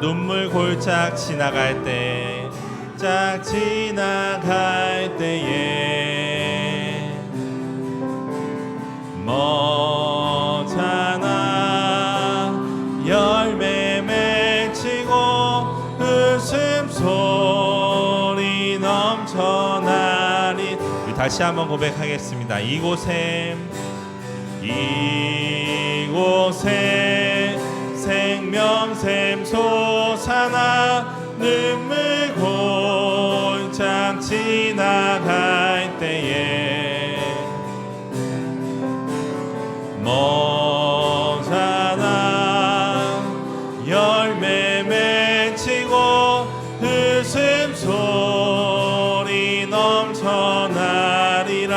눈물 골짝 지나갈 때, 짝 지나갈 때에 머잖아 열매 맺히고 웃음소리 넘쳐나리. 다시 한번 고백하겠습니다. 이곳에 생명샘 솟아나 눈물 골짝 지나갈 때에 머잖아 열매 맺히고 웃음소리 넘쳐나리라.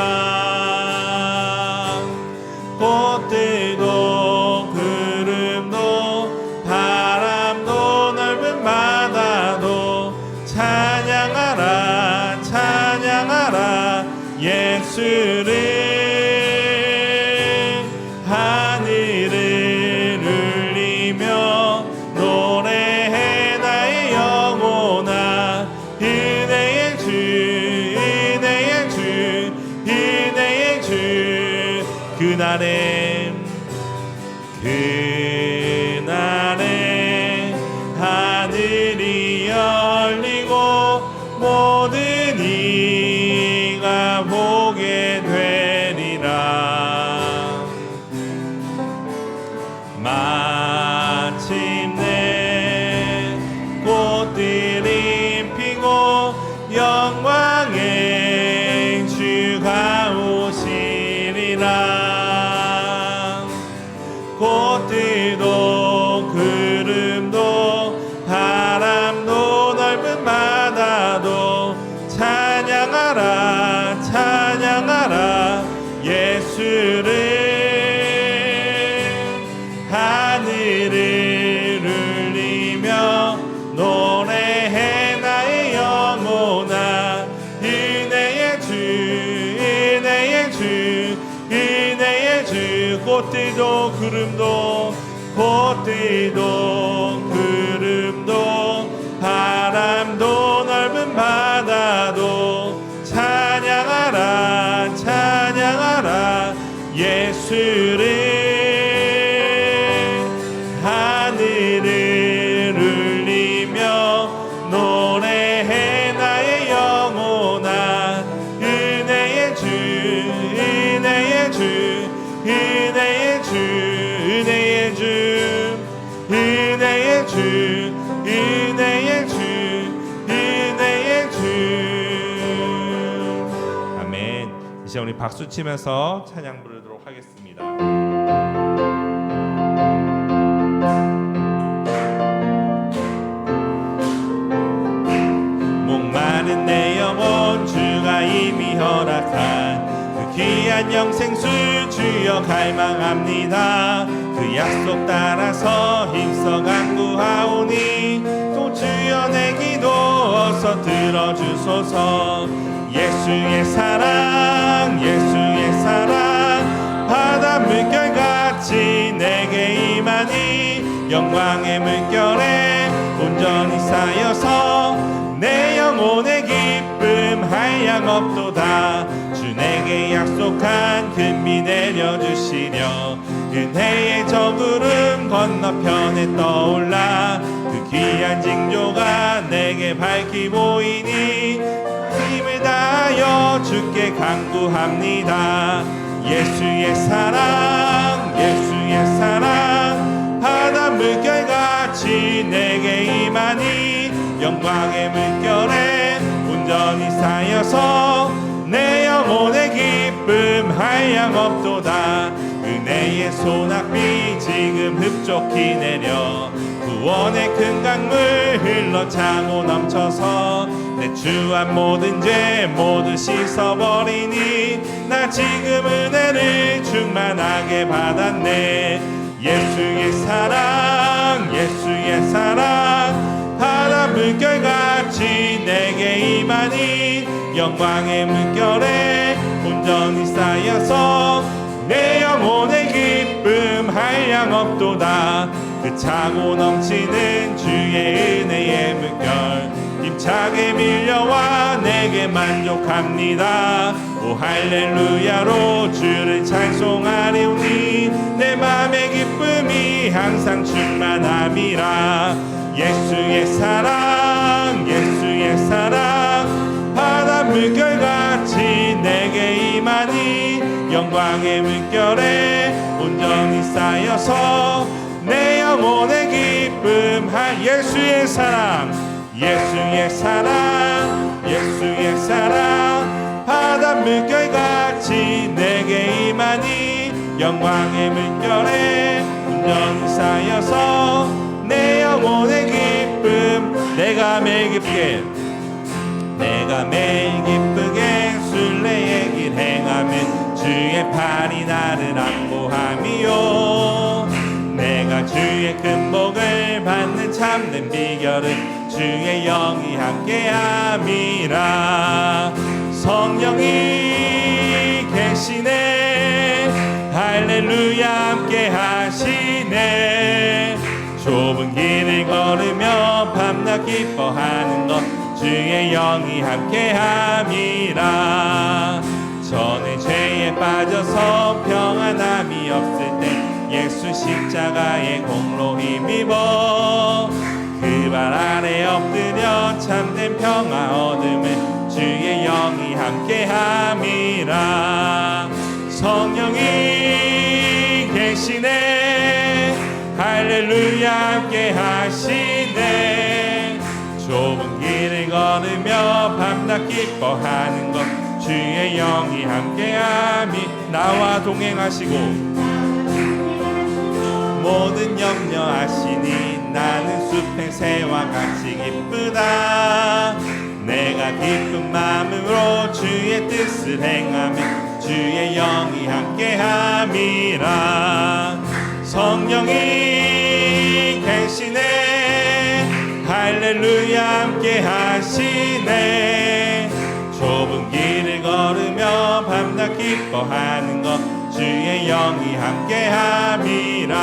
꽃들도 구름도 바람도 넓은 바다도 찬양하라 찬양하라 예수를. 하늘을 울리며 노래해 나의 영혼아. 은혜의 주 은혜의 주 은혜의 주. 그날에 하늘이 열리고 모든 이가 보게 되리라. 마침내 꽃들이 피고 영광의 주가 오시리라. 꽃들도 구름도 바람도 넓은 바다도 찬양하라 찬양하라 예수를. 하늘을 울리며 노래해 나의 영혼아. 은혜의 주 은혜의 주 은혜의 주. 꽃들도 구름도 바람도 넓은 바다도 찬양하라 찬양하라 예수를. 하늘을 울리며 노래해 나의 영혼아. 은혜의 주 은혜의 주 은혜의 주 은혜의 주 은혜의 주 은혜의 주 은혜의 주. 아멘. 이제 우리 박수 치면서 찬양 부르도록 하겠습니다. 목마른 내 영혼 주가 이미 허락한 그 귀한 영생수 주여 갈망합니다. 그 약속 따라서 힘써 간구하오니 또 주여 내 기도 어서 들어주소서. 예수의 사랑 예수의 사랑 바다 물결같이 내게 임하니 영광의 물결에 온전히 쌓여서 내 영혼의 기쁨 한량없도다. 주 내게 약속한 금비 내려주시려 은혜의 저 구름 건너편에 떠올라. 그 귀한 징조가 내게 밝히 보이니 힘을 다하여 주께 간구합니다. 예수의 사랑 예수의 사랑 바다 물결같이 내게 임하니 영광의 물결에 온전히 쌓여서 내 영혼의 기쁨 한량없도다. 은혜의 소낙비 지금 흡족히 내려 구원의 큰 강물 흘러 차고 넘쳐서 내 주한 모든 죄 모두 씻어버리니 나 지금 은혜를 충만하게 받았네. 예수의 사랑 예수의 사랑 바다 물결같이 내게 임하니 영광의 물결에 온전히 쌓여서 내 영혼의 기쁨 한량없도다. 그 차고 넘치는 주의 은혜의 물결 힘차게 밀려와 내게 만족합니다. 오 할렐루야로 주를 찬송하리오니 내 맘의 기쁨이 항상 충만함이라. 예수의 사랑 예수의 사랑 바다 물결같이 내게 임하니 영광의 물결에 온전히 쌓여서 내 영혼의 기쁨 예수의 사랑 예수의 사랑 예수의 사랑 바다 물결같이 내게 임하니 영광의 물결에 온전히 쌓여서 내 영혼의 기쁨 내가 매일 기쁘게 순례의 길 행하면 주의 팔이 나를 안보함이요. 내가 주의 큰 복을 받는 참된 비결은 주의 영이 함께함이라. 성령이 계시네 할렐루야 함께하시네. 좁은 길을 걸으며 밤낮 기뻐하는 것 주의 영이 함께함이라. 전에 죄에 빠져서 평안함이 없을 때 예수 십자가의 공로 힘입어 그 발 아래 엎드려 참된 평화 얻음을 주의 영이 함께함이라. 성령이 계시네 할렐루야 함께하시네. 좁은 길을 걸으며 밤낮 기뻐하는 것 주의 영이 함께함이. 나와 동행하시고 모든 염려하시니 나는 숲의 새와 같이 기쁘다. 내가 기쁜 마음으로 주의 뜻을 행하며 주의 영이 함께함이라. 성령이 계시네 할렐루야 함께하시네. 좁은 길을 걸으며 밤낮 기뻐하는 것 주의 영이 함께함이라.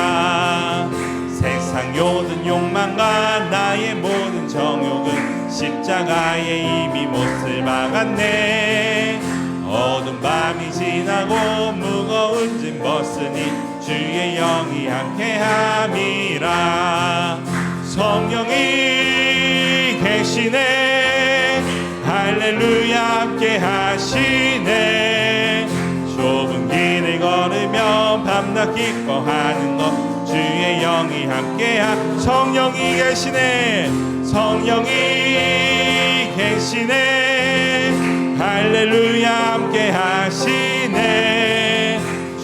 세상 요든 욕망과 나의 모든 정욕은 십자가에 이미 못을 박았네. 어두운 밤이 지나고 무거운 짐 벗으니 주의 영이 함께함이라. 성령이 계시네 할렐루야 함께하시네. 좁은 길을 걸으며 밤낮 기뻐하는 것 주의 영이 함께하. 성령이 계시네 성령이 계시네 할렐루야 함께하시네.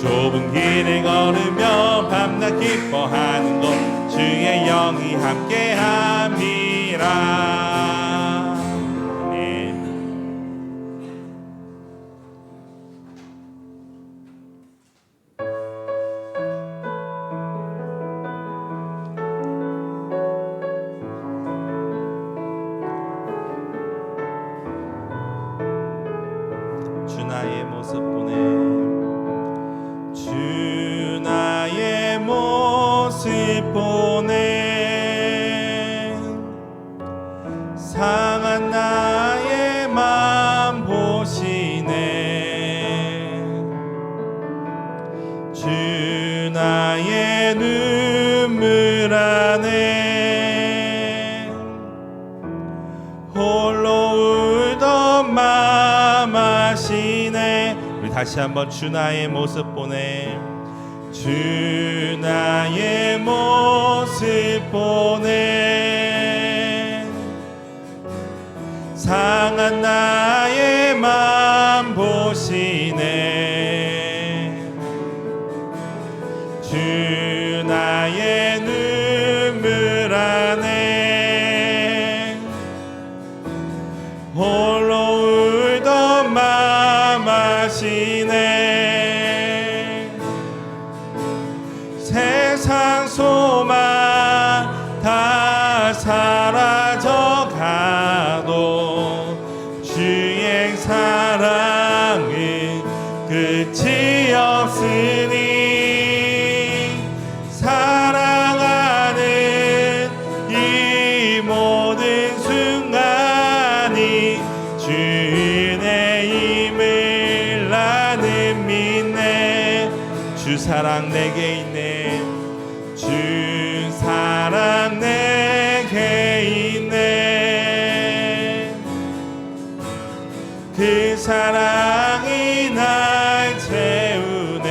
좁은 길을 걸으며 밤낮 기뻐하는 것 주의 영이 함께함이라. 주 나의 모습 보내 주 나의 모습 보내 상한 나의 맘 보시네. 주 나의 눈물 안에 홀로 울던 맘 아시네. 우리 다시 한번 주 나의 모습 보내 주 나의 모습 보내 상한 나의 맘 보시네. 주 나의 눈물 안에 홀로 울던 맘 아시네. 세상 소망 다 사라져가도 주의 사랑은 끝이 없으니 사랑하는 주 사랑 내게 있네. 주 사랑 내게 있네. 그 사랑이 날 채우네.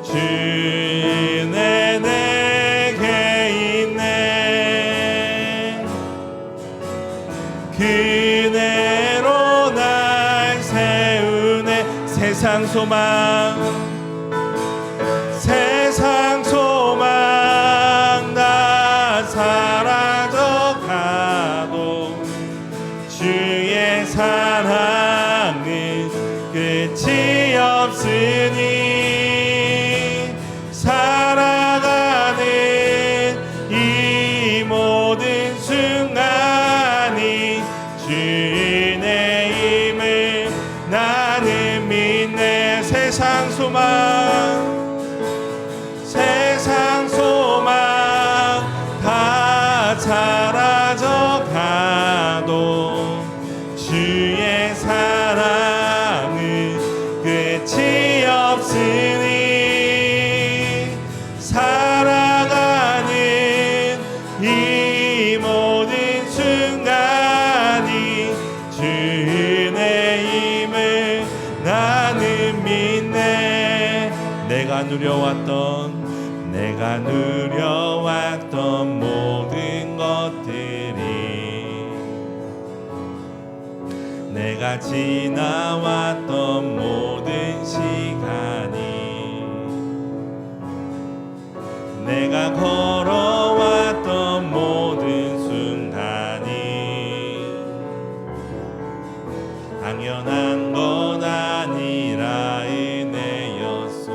주 은혜 내게 있네. 그 은혜로 날 세우네. 세상 소망 다 사라져 가도 주의 사랑은 끝이 없으니 살아가는 이 모든 순간이 주의 은혜임을 나는 믿네. 세상 소망 다 사라져 가도 주의 사랑은 끝이 없으니 살아가는 이 모든 순간이 주의 은혜임을 나는 믿네. 내가 누려왔던 모든 것들이, 내가 지나왔던 모든 시간이, 내가 걸어왔던 모든 순간이 당연한 건 아니라 은혜였소.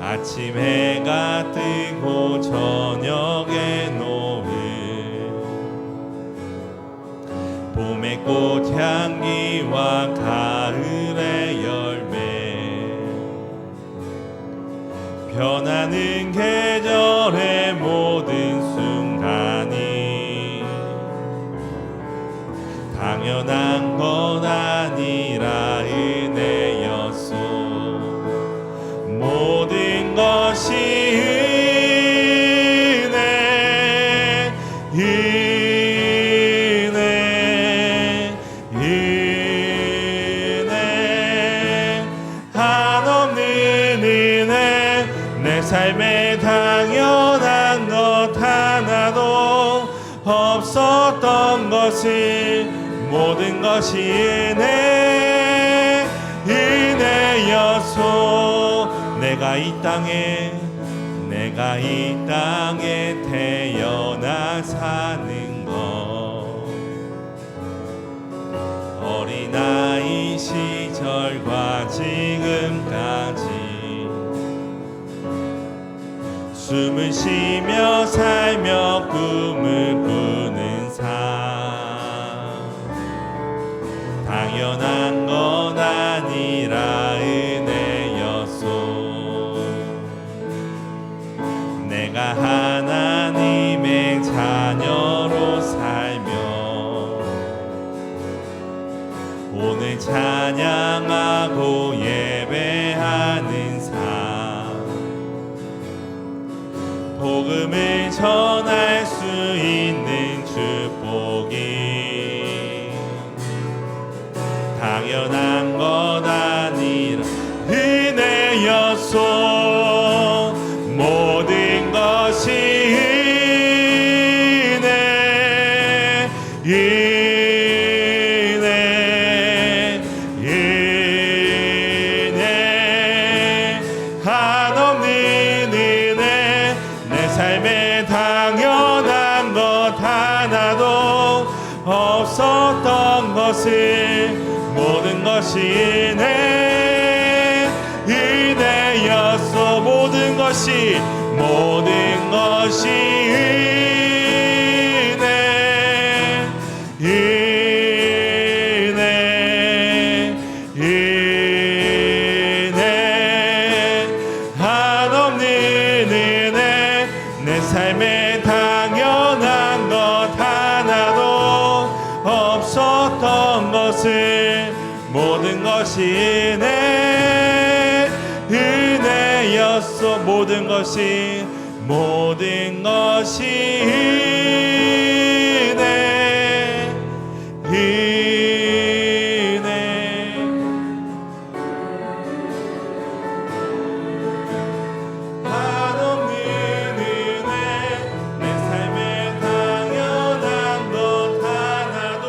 아침 해가 뜨고 저녁에 노을, 봄의 꽃향기와 가을의 열매, 변하는 계절의 모든 순간이 당연한 건 아니라 은혜였소. 모든 것이 은혜, 한없는 은혜. 내 삶에 당연한 것 하나도 없었던 것을 모든 것이 은혜였소. 내가 이 땅에 태어나 사는 것, 어린아이 시절과 지금까지 숨을 쉬며 살며 꿈을 꾸는 삶, 당연한 건 아니라 내가 하나님의 자녀로 살며 오늘 찬양하고 예배하는 삶, 복음을 전할 수 있는 축복이 당연한 것 아니라 은혜였소. 모든 것이 은혜, 한없는 은혜. 내 삶에 당연한 것 하나도 없었던 것을 모든 것이 은혜였소. 모든 것이 은혜, 한없는 은혜. 내 삶에 당연한 것 하나도 없었던 것을 모든 것이 은혜였소. 모든 것이 은혜. 한없는 은혜. 내 삶에 당연한 것 하나도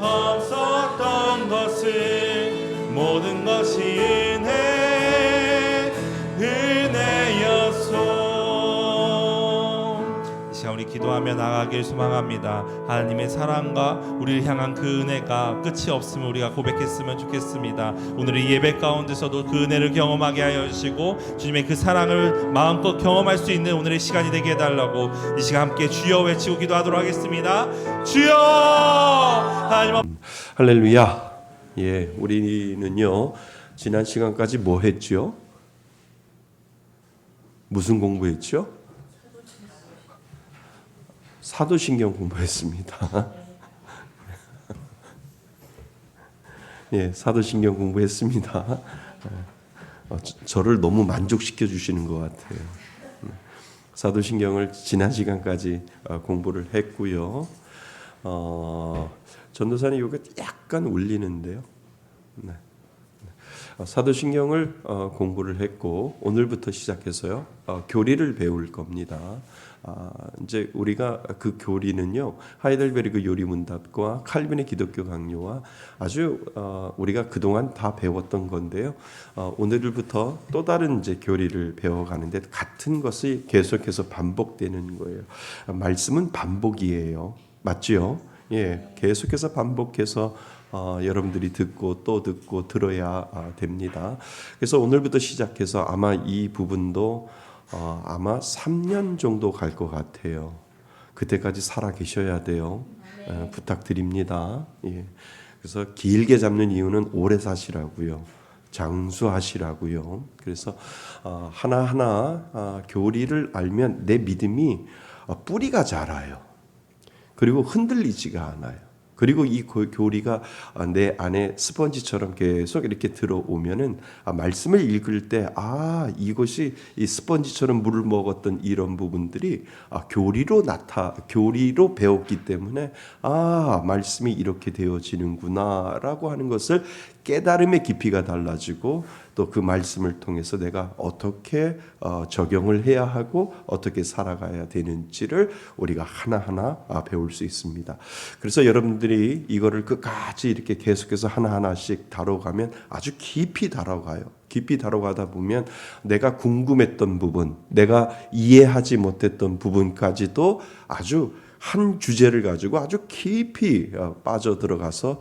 없었던 것을 모든 것이 은혜였소. 이 시간 우리 기도하며 나가길 소망합니다. 하나님의 사랑과 우리를 향한 그 은혜가 끝이 없음을 우리가 고백했으면 좋겠습니다. 오늘의 예배 가운데서도 그 은혜를 경험하게 하여 주시고 주님의 그 사랑을 마음껏 경험할 수 있는 오늘의 시간이 되게 해달라고 이 시간 함께 주여 외치고 기도하도록 하겠습니다. 주여. 하나님. 할렐루야. 예, 우리는요 지난 시간까지 뭐 했죠? 무슨 공부했죠? 사도신경 공부했습니다. 예, 사도신경 공부했습니다. 저를 너무 만족시켜 주시는 것 같아요. 사도신경을 지난 시간까지 공부를 했고요. 전도사님 이거 약간 울리는데요. 네. 사도신경을 공부를 했고 오늘부터 시작해서요 교리를 배울 겁니다. 이제 우리가 그 교리는요 하이델베르그 요리문답과 칼빈의 기독교 강요와 아주 우리가 그동안 다 배웠던 건데요. 오늘부터 또 다른 이제 교리를 배워가는데 같은 것이 계속해서 반복되는 거예요. 말씀은 반복이에요. 맞죠? 예, 계속해서 반복해서 여러분들이 듣고 또 듣고 들어야 됩니다. 그래서 오늘부터 시작해서 아마 이 부분도 아마 3년 정도 갈 것 같아요. 그때까지 살아 계셔야 돼요. 부탁드립니다. 예. 그래서 길게 잡는 이유는 오래 사시라고요. 장수하시라고요. 그래서 하나하나 교리를 알면 내 믿음이 뿌리가 자라요. 그리고 흔들리지가 않아요. 그리고 이 교리가 내 안에 스펀지처럼 계속 이렇게 들어오면은 말씀을 읽을 때 이것이 이 스펀지처럼 물을 먹었던 이런 부분들이 교리로 배웠기 때문에 말씀이 이렇게 되어지는구나라고 하는 것을 깨달음의 깊이가 달라지고 또 그 말씀을 통해서 내가 어떻게 적용을 해야 하고 어떻게 살아가야 되는지를 우리가 하나하나 배울 수 있습니다. 그래서 여러분들이 이거를 끝까지 이렇게 계속해서 하나하나씩 다뤄가면 아주 깊이 다뤄가요. 깊이 다뤄가다 보면 내가 궁금했던 부분, 내가 이해하지 못했던 부분까지도 아주 한 주제를 가지고 아주 깊이 빠져들어가서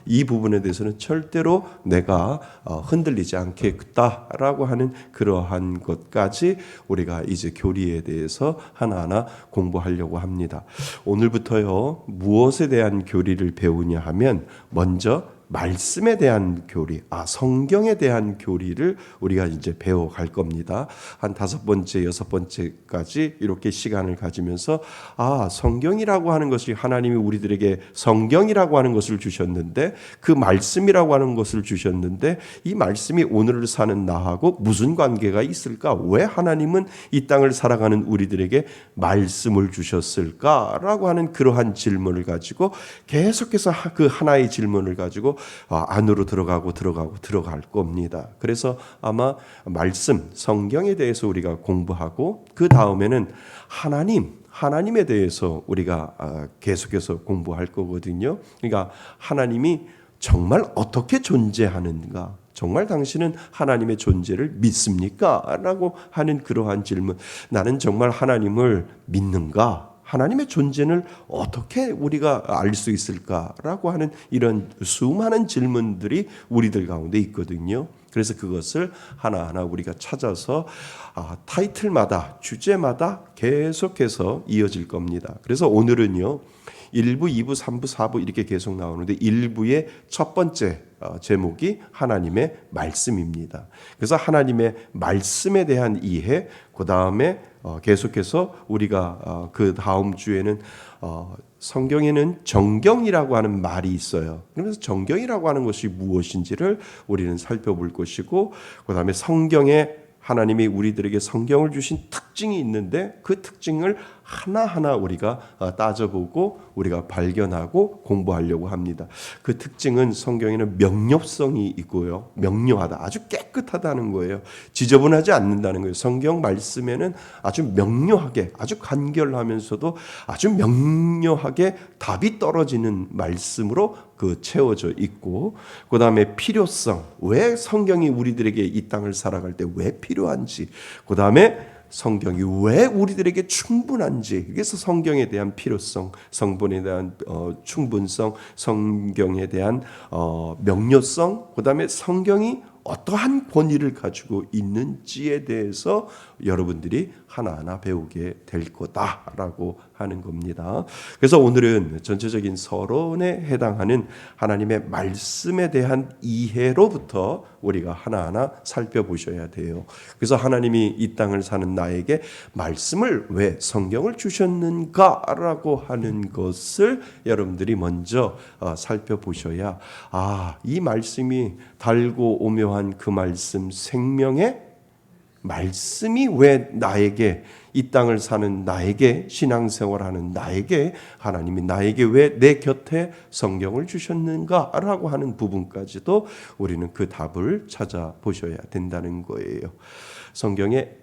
이 부분에 대해서는 절대로 내가 흔들리지 않겠다라고 하는 그러한 것까지 우리가 이제 교리에 대해서 하나하나 공부하려고 합니다. 오늘부터요 무엇에 대한 교리를 배우냐 하면 먼저 말씀에 대한 교리, 성경에 대한 교리를 우리가 이제 배워갈 겁니다. 한 5번째, 6번째까지 이렇게 시간을 가지면서 성경이라고 하는 것이 하나님이 우리들에게 성경이라고 하는 것을 주셨는데 그 말씀이라고 하는 것을 주셨는데 이 말씀이 오늘을 사는 나하고 무슨 관계가 있을까? 왜 하나님은 이 땅을 살아가는 우리들에게 말씀을 주셨을까라고 하는 그러한 질문을 가지고 계속해서 그 하나의 질문을 가지고 안으로 들어갈 겁니다. 그래서 아마 말씀, 성경에 대해서 우리가 공부하고 그 다음에는 하나님에 대해서 우리가 계속해서 공부할 거거든요. 그러니까 하나님이 정말 어떻게 존재하는가? 정말 당신은 하나님의 존재를 믿습니까? 라고 하는 그러한 질문. 나는 정말 하나님을 믿는가? 하나님의 존재를 어떻게 우리가 알 수 있을까라고 하는 이런 수많은 질문들이 우리들 가운데 있거든요. 그래서 그것을 하나하나 우리가 찾아서 타이틀마다 주제마다 계속해서 이어질 겁니다. 그래서 오늘은요 1부, 2부, 3부, 4부 이렇게 계속 나오는데 1부의 첫 번째 제목이 하나님의 말씀입니다. 그래서 하나님의 말씀에 대한 이해, 그 다음에 계속해서 우리가 그 다음 주에는 성경에는 정경이라고 하는 말이 있어요. 그러면서 정경이라고 하는 것이 무엇인지를 우리는 살펴볼 것이고, 그 다음에 성경에 하나님이 우리들에게 성경을 주신 특징이 있는데 그 특징을 하나하나 우리가 따져보고 우리가 발견하고 공부하려고 합니다. 그 특징은 성경에는 명료성이 있고요. 명료하다. 아주 깨끗하다는 거예요. 지저분하지 않는다는 거예요. 성경 말씀에는 아주 명료하게, 아주 간결하면서도 아주 명료하게 답이 떨어지는 말씀으로 채워져 있고, 그 다음에 필요성, 왜 성경이 우리들에게 이 땅을 살아갈 때 왜 필요한지, 그 다음에 성경이 왜 우리들에게 충분한지, 그래서 성경에 대한 필요성, 성분에 대한 충분성, 성경에 대한 명료성, 그 다음에 성경이 어떠한 권위를 가지고 있는지에 대해서 여러분들이 하나하나 배우게 될 거다라고 하는 겁니다. 그래서 오늘은 전체적인 서론에 해당하는 하나님의 말씀에 대한 이해로부터 우리가 하나하나 살펴보셔야 돼요. 그래서 하나님이 이 땅을 사는 나에게 말씀을 왜 성경을 주셨는가라고 하는 것을 여러분들이 먼저 살펴보셔야, 이 말씀이 달고 오묘한 그 말씀, 생명의 말씀이 왜 나에게, 이 땅을 사는 나에게, 신앙생활하는 나에게, 하나님이 나에게 왜 내 곁에 성경을 주셨는가라고 하는 부분까지도 우리는 그 답을 찾아보셔야 된다는 거예요. 성경은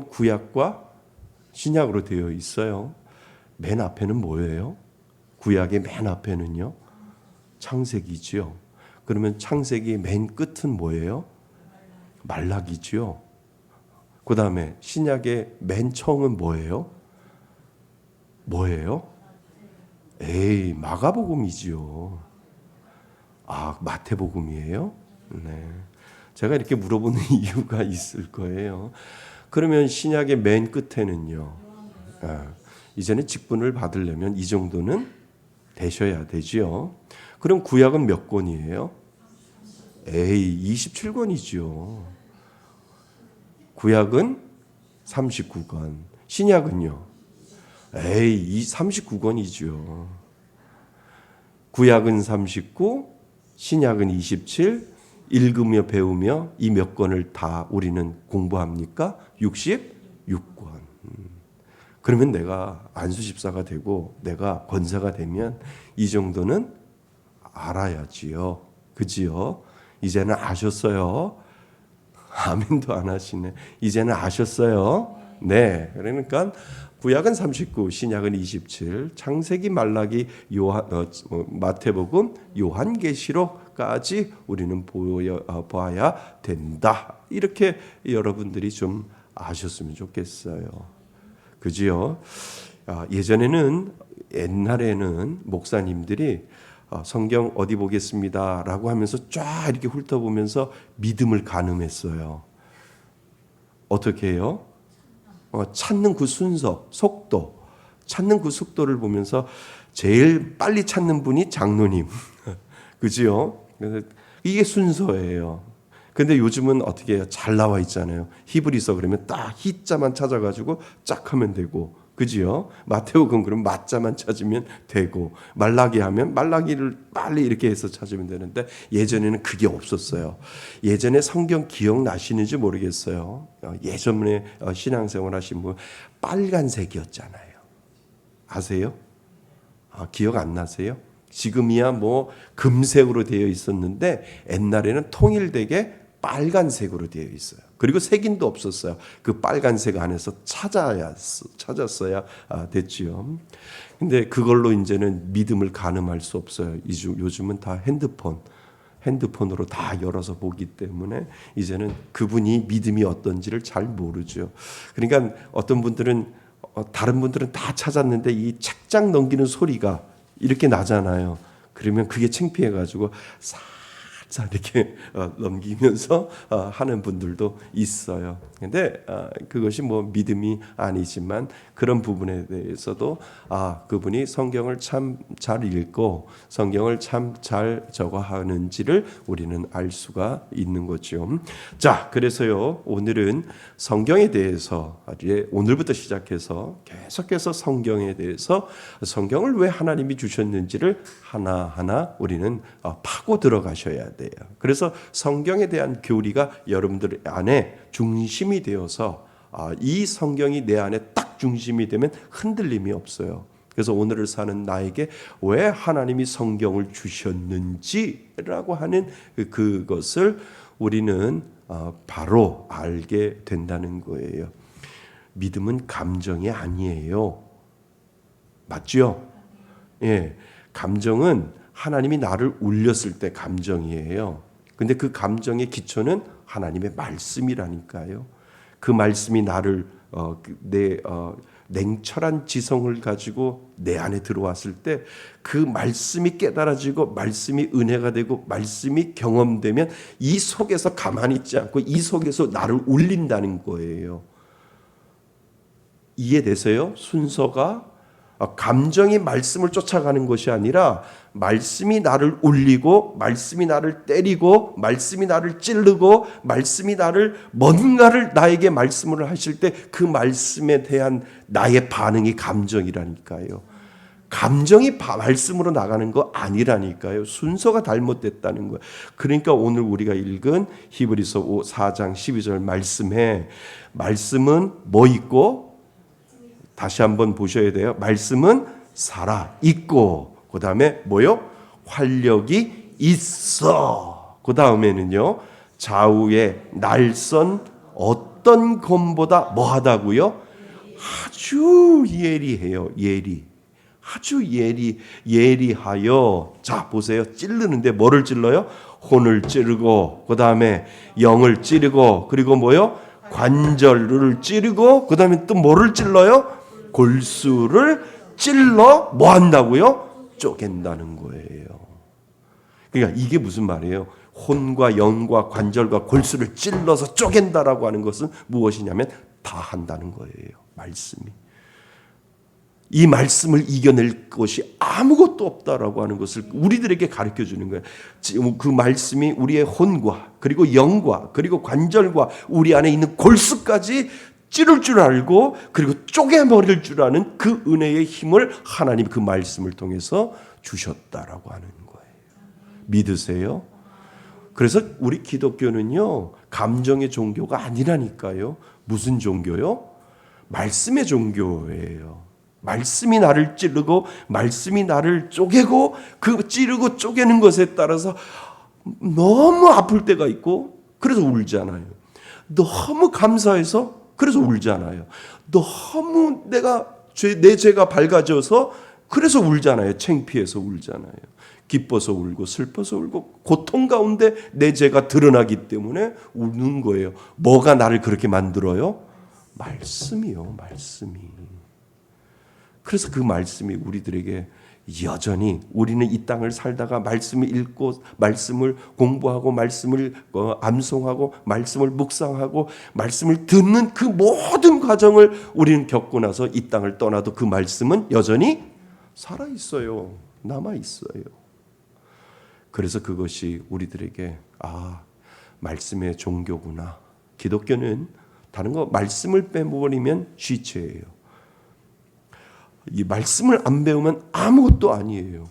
구약과 신약으로 되어 있어요. 맨 앞에는 뭐예요? 구약의 맨 앞에는요, 창세기지요. 그러면 창세기 맨 끝은 뭐예요? 말라기지요. 그 다음에 신약의 맨 처음은 뭐예요? 마가복음이지요. 마태복음이에요? 네. 제가 이렇게 물어보는 이유가 있을 거예요. 그러면 신약의 맨 끝에는요, 이제는 직분을 받으려면 이 정도는 되셔야 되지요. 그럼 구약은 몇 권이에요? 27권이죠. 구약은 39권. 신약은요? 39권이죠. 구약은 39, 신약은 27, 읽으며 배우며 이 몇 권을 다 우리는 공부합니까? 66권. 그러면 내가 안수집사가 되고 내가 권사가 되면 이 정도는 알아야지요. 그지요? 이제는 아셨어요. 아멘도 안 하시네. 이제는 아셨어요. 네. 그러니까 구약은 39, 신약은 27, 창세기, 말라기, 마태복음, 요한계시록까지 우리는 보아야 된다. 이렇게 여러분들이 좀 아셨으면 좋겠어요. 그지요? 옛날에는 목사님들이 성경 어디 보겠습니다 라고 하면서 쫙 이렇게 훑어보면서 믿음을 가늠했어요. 어떻게 해요? 찾는 그 순서, 속도, 찾는 그 속도를 보면서 제일 빨리 찾는 분이 장로님. 그지요? 이게 순서예요. 근데 요즘은 어떻게 해요? 잘 나와 있잖아요. 히브리서 그러면 딱 히자만 찾아가지고 쫙 하면 되고, 그지요? 마태복음 그러면 마자만 찾으면 되고, 말라기 하면 말라기를 빨리 이렇게 해서 찾으면 되는데, 예전에는 그게 없었어요. 예전에 성경 기억나시는지 모르겠어요. 예전에 신앙생활 하신 분 빨간색이었잖아요. 아세요? 기억 안 나세요? 지금이야 뭐 금색으로 되어 있었는데 옛날에는 통일되게 빨간색으로 되어 있어요. 그리고 색인도 없었어요. 그 빨간색 안에서 찾았어야 됐지요. 근데 그걸로 이제는 믿음을 가늠할 수 없어요. 요즘은 다 핸드폰으로 다 열어서 보기 때문에 이제는 그분이 믿음이 어떤지를 잘 모르죠. 그러니까 어떤 분들은 다른 분들은 다 찾았는데 이 책장 넘기는 소리가 이렇게 나잖아요. 그러면 그게 창피해가지고 자 이렇게 넘기면서 하는 분들도 있어요. 근데 그것이 뭐 믿음이 아니지만 그런 부분에 대해서도 그분이 성경을 참 잘 읽고 성경을 참 잘 적어하는지를 우리는 알 수가 있는 거죠. 자, 그래서요 오늘은 성경에 대해서 오늘부터 시작해서 계속해서 성경에 대해서 성경을 왜 하나님이 주셨는지를 하나하나 우리는 파고 들어가셔야 돼요. 그래서 성경에 대한 교리가 여러분들 안에 중심이 되어서 이 성경이 내 안에 딱 중심이 되면 흔들림이 없어요. 그래서 오늘을 사는 나에게 왜 하나님이 성경을 주셨는지라고 하는 그것을 우리는 바로 알게 된다는 거예요. 믿음은 감정이 아니에요. 맞죠? 예, 감정은 하나님이 나를 울렸을 때 감정이에요. 근데 그 감정의 기초는 하나님의 말씀이라니까요. 그 말씀이 나를 냉철한 지성을 가지고 내 안에 들어왔을 때 그 말씀이 깨달아지고 말씀이 은혜가 되고 말씀이 경험되면 이 속에서 가만히 있지 않고 이 속에서 나를 울린다는 거예요. 이해되세요? 순서가 감정이 말씀을 쫓아가는 것이 아니라 말씀이 나를 울리고 말씀이 나를 때리고 말씀이 나를 찌르고 말씀이 나를 뭔가를 나에게 말씀을 하실 때 그 말씀에 대한 나의 반응이 감정이라니까요. 감정이 말씀으로 나가는 거 아니라니까요. 순서가 잘못됐다는 거예요. 그러니까 오늘 우리가 읽은 히브리서 4장 12절 말씀은 뭐 있고 다시 한번 보셔야 돼요. 말씀은 살아 있고 그 다음에 뭐요? 활력이 있어. 그 다음에는요. 좌우에 날선 어떤 검보다 뭐하다고요? 아주 예리해요. 아주 예리하여. 자 보세요. 찌르는데 뭐를 찔러요? 혼을 찌르고 그 다음에 영을 찌르고 그리고 뭐요? 관절을 찌르고 그 다음에 또 뭐를 찔러요? 골수를 찔러 뭐 한다고요? 쪼갠다는 거예요. 그러니까 이게 무슨 말이에요? 혼과 영과 관절과 골수를 찔러서 쪼갠다라고 하는 것은 무엇이냐면 다 한다는 거예요. 말씀이. 이 말씀을 이겨낼 것이 아무것도 없다라고 하는 것을 우리들에게 가르쳐 주는 거예요. 그 말씀이 우리의 혼과 그리고 영과 그리고 관절과 우리 안에 있는 골수까지 찌를 줄 알고 그리고 쪼개버릴 줄 아는 그 은혜의 힘을 하나님 그 말씀을 통해서 주셨다라고 하는 거예요. 믿으세요? 그래서 우리 기독교는요 감정의 종교가 아니라니까요. 무슨 종교요? 말씀의 종교예요. 말씀이 나를 찌르고 말씀이 나를 쪼개고 그 찌르고 쪼개는 것에 따라서 너무 아플 때가 있고 그래서 울잖아요. 너무 감사해서 그래서 울잖아요. 너무 내 죄가 밝아져서 그래서 울잖아요. 창피해서 울잖아요. 기뻐서 울고 슬퍼서 울고 고통 가운데 내 죄가 드러나기 때문에 우는 거예요. 뭐가 나를 그렇게 만들어요? 말씀이요. 말씀이. 그래서 그 말씀이 우리들에게 여전히 우리는 이 땅을 살다가 말씀을 읽고 말씀을 공부하고 말씀을 암송하고 말씀을 묵상하고 말씀을 듣는 그 모든 과정을 우리는 겪고 나서 이 땅을 떠나도 그 말씀은 여전히 살아있어요. 남아있어요. 그래서 그것이 우리들에게 말씀의 종교구나. 기독교는 다른 거 말씀을 빼버리면 쥐죄예요. 이 말씀을 안 배우면 아무것도 아니에요.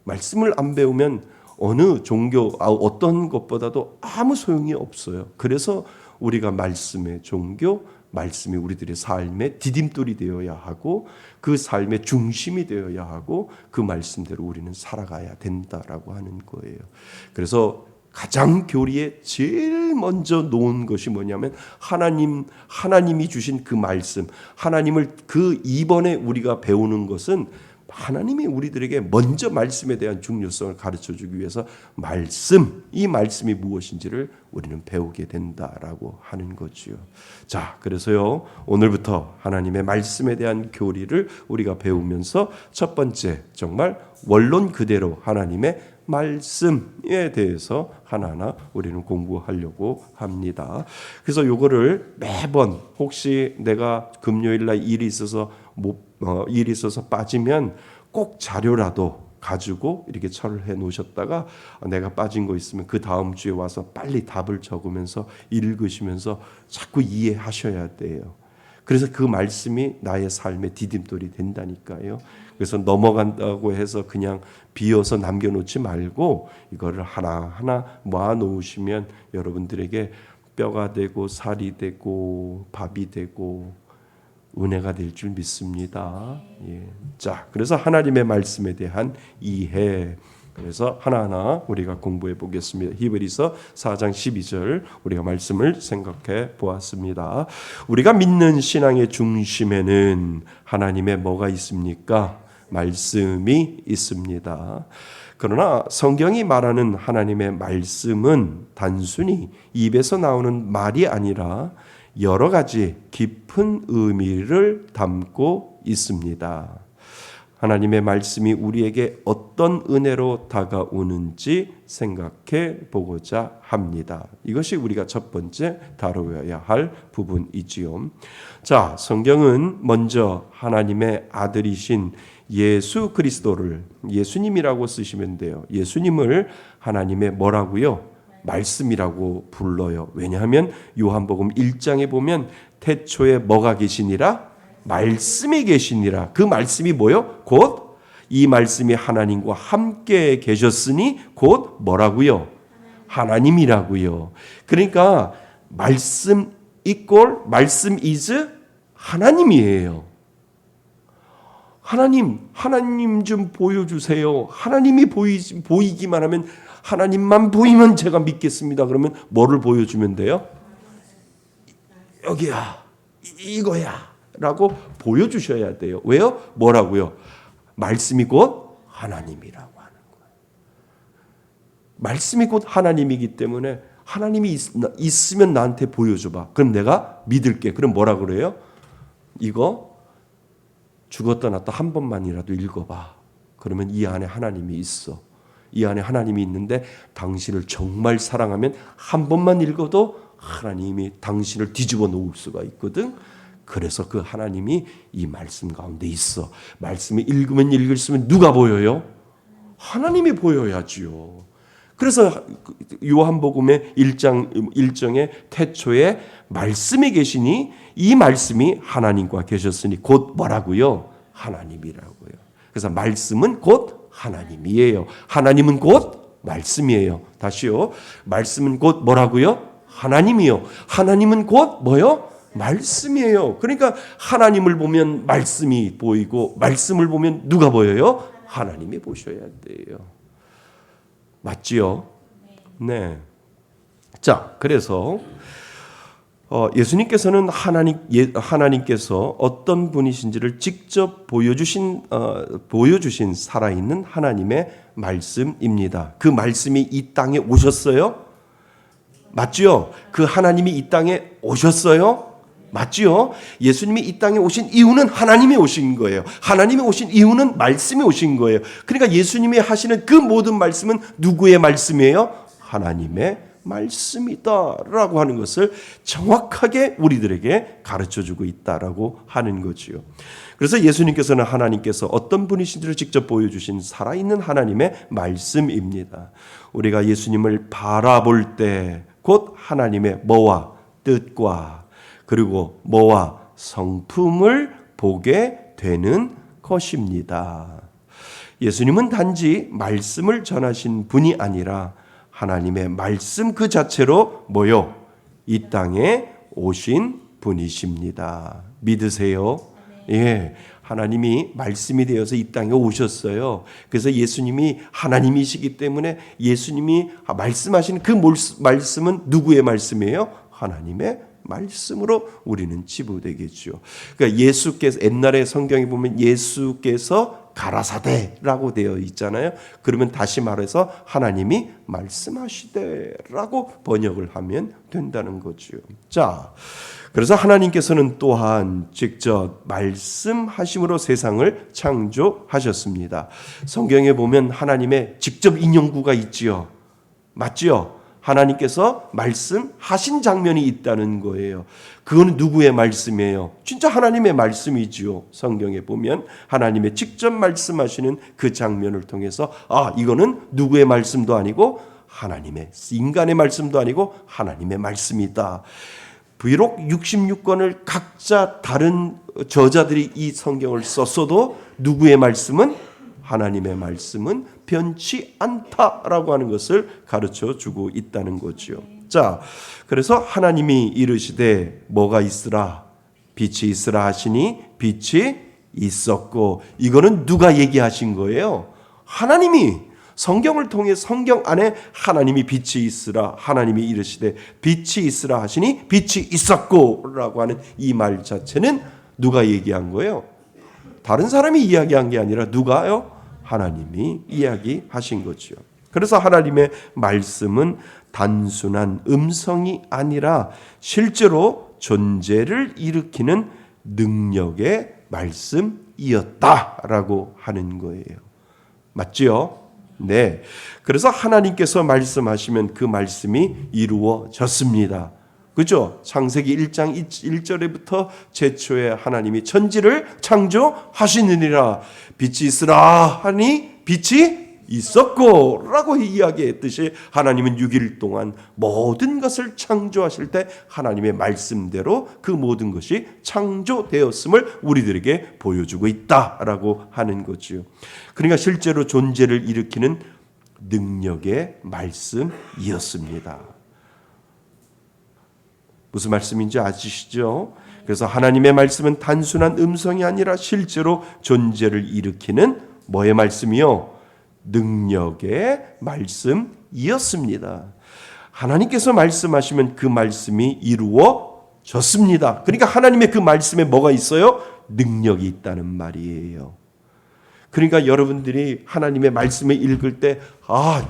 말씀을 안 배우면 어느 종교 어떤 것보다도 아무 소용이 없어요. 그래서 우리가 말씀의 종교, 말씀이 우리들의 삶의 디딤돌이 되어야 하고 그 삶의 중심이 되어야 하고 그 말씀대로 우리는 살아가야 된다라고 하는 거예요. 그래서 가장 교리에 제일 먼저 놓은 것이 뭐냐면 하나님이 주신 그 말씀, 하나님을 그 이번에 우리가 배우는 것은 하나님이 우리들에게 먼저 말씀에 대한 중요성을 가르쳐주기 위해서 이 말씀이 무엇인지를 우리는 배우게 된다라고 하는 거지요. 자, 그래서요 오늘부터 하나님의 말씀에 대한 교리를 우리가 배우면서 첫 번째 정말 원론 그대로 하나님의 말씀에 대해서 하나하나 우리는 공부하려고 합니다. 그래서 요거를 매번 혹시 내가 금요일 날 일이 있어서 빠지면 꼭 자료라도 가지고 이렇게 철을 해 놓으셨다가 내가 빠진 거 있으면 그 다음 주에 와서 빨리 답을 적으면서 읽으시면서 자꾸 이해하셔야 돼요. 그래서 그 말씀이 나의 삶의 디딤돌이 된다니까요. 그래서 넘어간다고 해서 그냥 비워서 남겨놓지 말고 이거를 하나하나 모아놓으시면 여러분들에게 뼈가 되고 살이 되고 밥이 되고 은혜가 될 줄 믿습니다. 예. 자, 그래서 하나님의 말씀에 대한 이해. 그래서 하나하나 우리가 공부해 보겠습니다. 히브리서 4장 12절 우리가 말씀을 생각해 보았습니다. 우리가 믿는 신앙의 중심에는 하나님의 뭐가 있습니까? 말씀이 있습니다. 그러나 성경이 말하는 하나님의 말씀은 단순히 입에서 나오는 말이 아니라 여러 가지 깊은 의미를 담고 있습니다. 하나님의 말씀이 우리에게 어떤 은혜로 다가오는지 생각해 보고자 합니다. 이것이 우리가 첫 번째 다루어야 할 부분이지요. 자, 성경은 먼저 하나님의 아들이신 예수 그리스도를 예수님이라고 쓰시면 돼요. 예수님을 하나님의 뭐라고요? 말씀이라고 불러요. 왜냐하면 요한복음 1장에 보면 태초에 뭐가 계시니라? 말씀이 계시니라. 그 말씀이 뭐요? 곧 이 말씀이 하나님과 함께 계셨으니 곧 뭐라고요? 하나님이라고요. 그러니까 말씀 이꼴 말씀 is 하나님이에요. 하나님 좀 보여주세요. 하나님이 보이기만 하면 하나님만 보이면 제가 믿겠습니다. 그러면 뭐를 보여주면 돼요? 여기야, 이거야 라고 보여주셔야 돼요. 왜요? 뭐라고요? 말씀이 곧 하나님이라고 하는 거예요. 말씀이 곧 하나님이기 때문에 하나님이 있으면 나한테 보여줘봐. 그럼 내가 믿을게. 그럼 뭐라 그래요? 이거 죽었다 났다 한 번만이라도 읽어봐. 그러면 이 안에 하나님이 있어. 이 안에 하나님이 있는데 당신을 정말 사랑하면 한 번만 읽어도 하나님이 당신을 뒤집어 놓을 수가 있거든. 그래서 그 하나님이 이 말씀 가운데 있어. 말씀을 읽으면 읽을수록 누가 보여요? 하나님이 보여야지요. 그래서 요한복음의 1장의 태초에 말씀이 계시니 이 말씀이 하나님과 계셨으니 곧 뭐라고요? 하나님이라고요. 그래서 말씀은 곧 하나님이에요. 하나님은 곧 말씀이에요. 다시요. 말씀은 곧 뭐라고요? 하나님이요. 하나님은 곧 뭐요? 말씀이에요. 그러니까 하나님을 보면 말씀이 보이고 말씀을 보면 누가 보여요? 하나님이 보셔야 돼요. 맞지요? 네. 자, 그래서 예수님께서는 하나님께서 어떤 분이신지를 직접 보여주신 살아있는 하나님의 말씀입니다. 그 말씀이 이 땅에 오셨어요? 맞죠? 그 하나님이 이 땅에 오셨어요? 맞죠? 예수님이 이 땅에 오신 이유는 하나님이 오신 거예요. 하나님이 오신 이유는 말씀이 오신 거예요. 그러니까 예수님이 하시는 그 모든 말씀은 누구의 말씀이에요? 하나님의 말씀이다라고 하는 것을 정확하게 우리들에게 가르쳐주고 있다라고 하는 거지요. 그래서 예수님께서는 하나님께서 어떤 분이신지를 직접 보여주신 살아있는 하나님의 말씀입니다. 우리가 예수님을 바라볼 때 곧 하나님의 뭐와 뜻과 그리고 뭐와 성품을 보게 되는 것입니다. 예수님은 단지 말씀을 전하신 분이 아니라 하나님의 말씀 그 자체로 뭐요? 이 땅에 오신 분이십니다. 믿으세요? 예, 하나님이 말씀이 되어서 이 땅에 오셨어요. 그래서 예수님이 하나님이시기 때문에 예수님이 말씀하시는 그 말씀은 누구의 말씀이에요? 하나님의 말씀으로 우리는 치부되겠죠. 그러니까 예수께서 옛날에 성경에 보면 예수께서 가라사대라고 되어 있잖아요. 그러면 다시 말해서 하나님이 말씀하시되라고 번역을 하면 된다는 거죠. 자, 그래서 하나님께서는 또한 직접 말씀하심으로 세상을 창조하셨습니다. 성경에 보면 하나님의 직접 인용구가 있지요. 맞지요? 하나님께서 말씀하신 장면이 있다는 거예요. 그거는 누구의 말씀이에요? 진짜 하나님의 말씀이지요. 성경에 보면 하나님의 직접 말씀하시는 그 장면을 통해서 이거는 누구의 말씀도 아니고 하나님의, 인간의 말씀도 아니고 하나님의 말씀이다. 비록 66권을 각자 다른 저자들이 이 성경을 썼어도 누구의 말씀은? 하나님의 말씀은 변치 않다라고 하는 것을 가르쳐 주고 있다는 거죠. 자, 그래서 하나님이 이르시되 뭐가 있으라? 빛이 있으라 하시니 빛이 있었고, 이거는 누가 얘기하신 거예요? 하나님이. 성경을 통해 성경 안에 하나님이 빛이 있으라, 하나님이 이르시되 빛이 있으라 하시니 빛이 있었고 라고 하는 이 말 자체는 누가 얘기한 거예요? 다른 사람이 이야기한 게 아니라 누가요? 하나님이 이야기하신 거죠. 그래서 하나님의 말씀은 단순한 음성이 아니라 실제로 존재를 일으키는 능력의 말씀이었다라고 하는 거예요. 맞지요? 네. 그래서 하나님께서 말씀하시면 그 말씀이 이루어졌습니다. 그죠? 창세기 1장 1절에부터 최초에 하나님이 천지를 창조하시느니라. 빛이 있으라 하니 빛이 있었고 라고 이야기했듯이 하나님은 6일 동안 모든 것을 창조하실 때 하나님의 말씀대로 그 모든 것이 창조되었음을 우리들에게 보여주고 있다라고 하는 거죠. 그러니까 실제로 존재를 일으키는 능력의 말씀이었습니다. 무슨 말씀인지 아시죠? 그래서 하나님의 말씀은 단순한 음성이 아니라 실제로 존재를 일으키는 뭐의 말씀이요? 능력의 말씀이었습니다. 하나님께서 말씀하시면 그 말씀이 이루어졌습니다. 그러니까 하나님의 그 말씀에 뭐가 있어요? 능력이 있다는 말이에요. 그러니까 여러분들이 하나님의 말씀을 읽을 때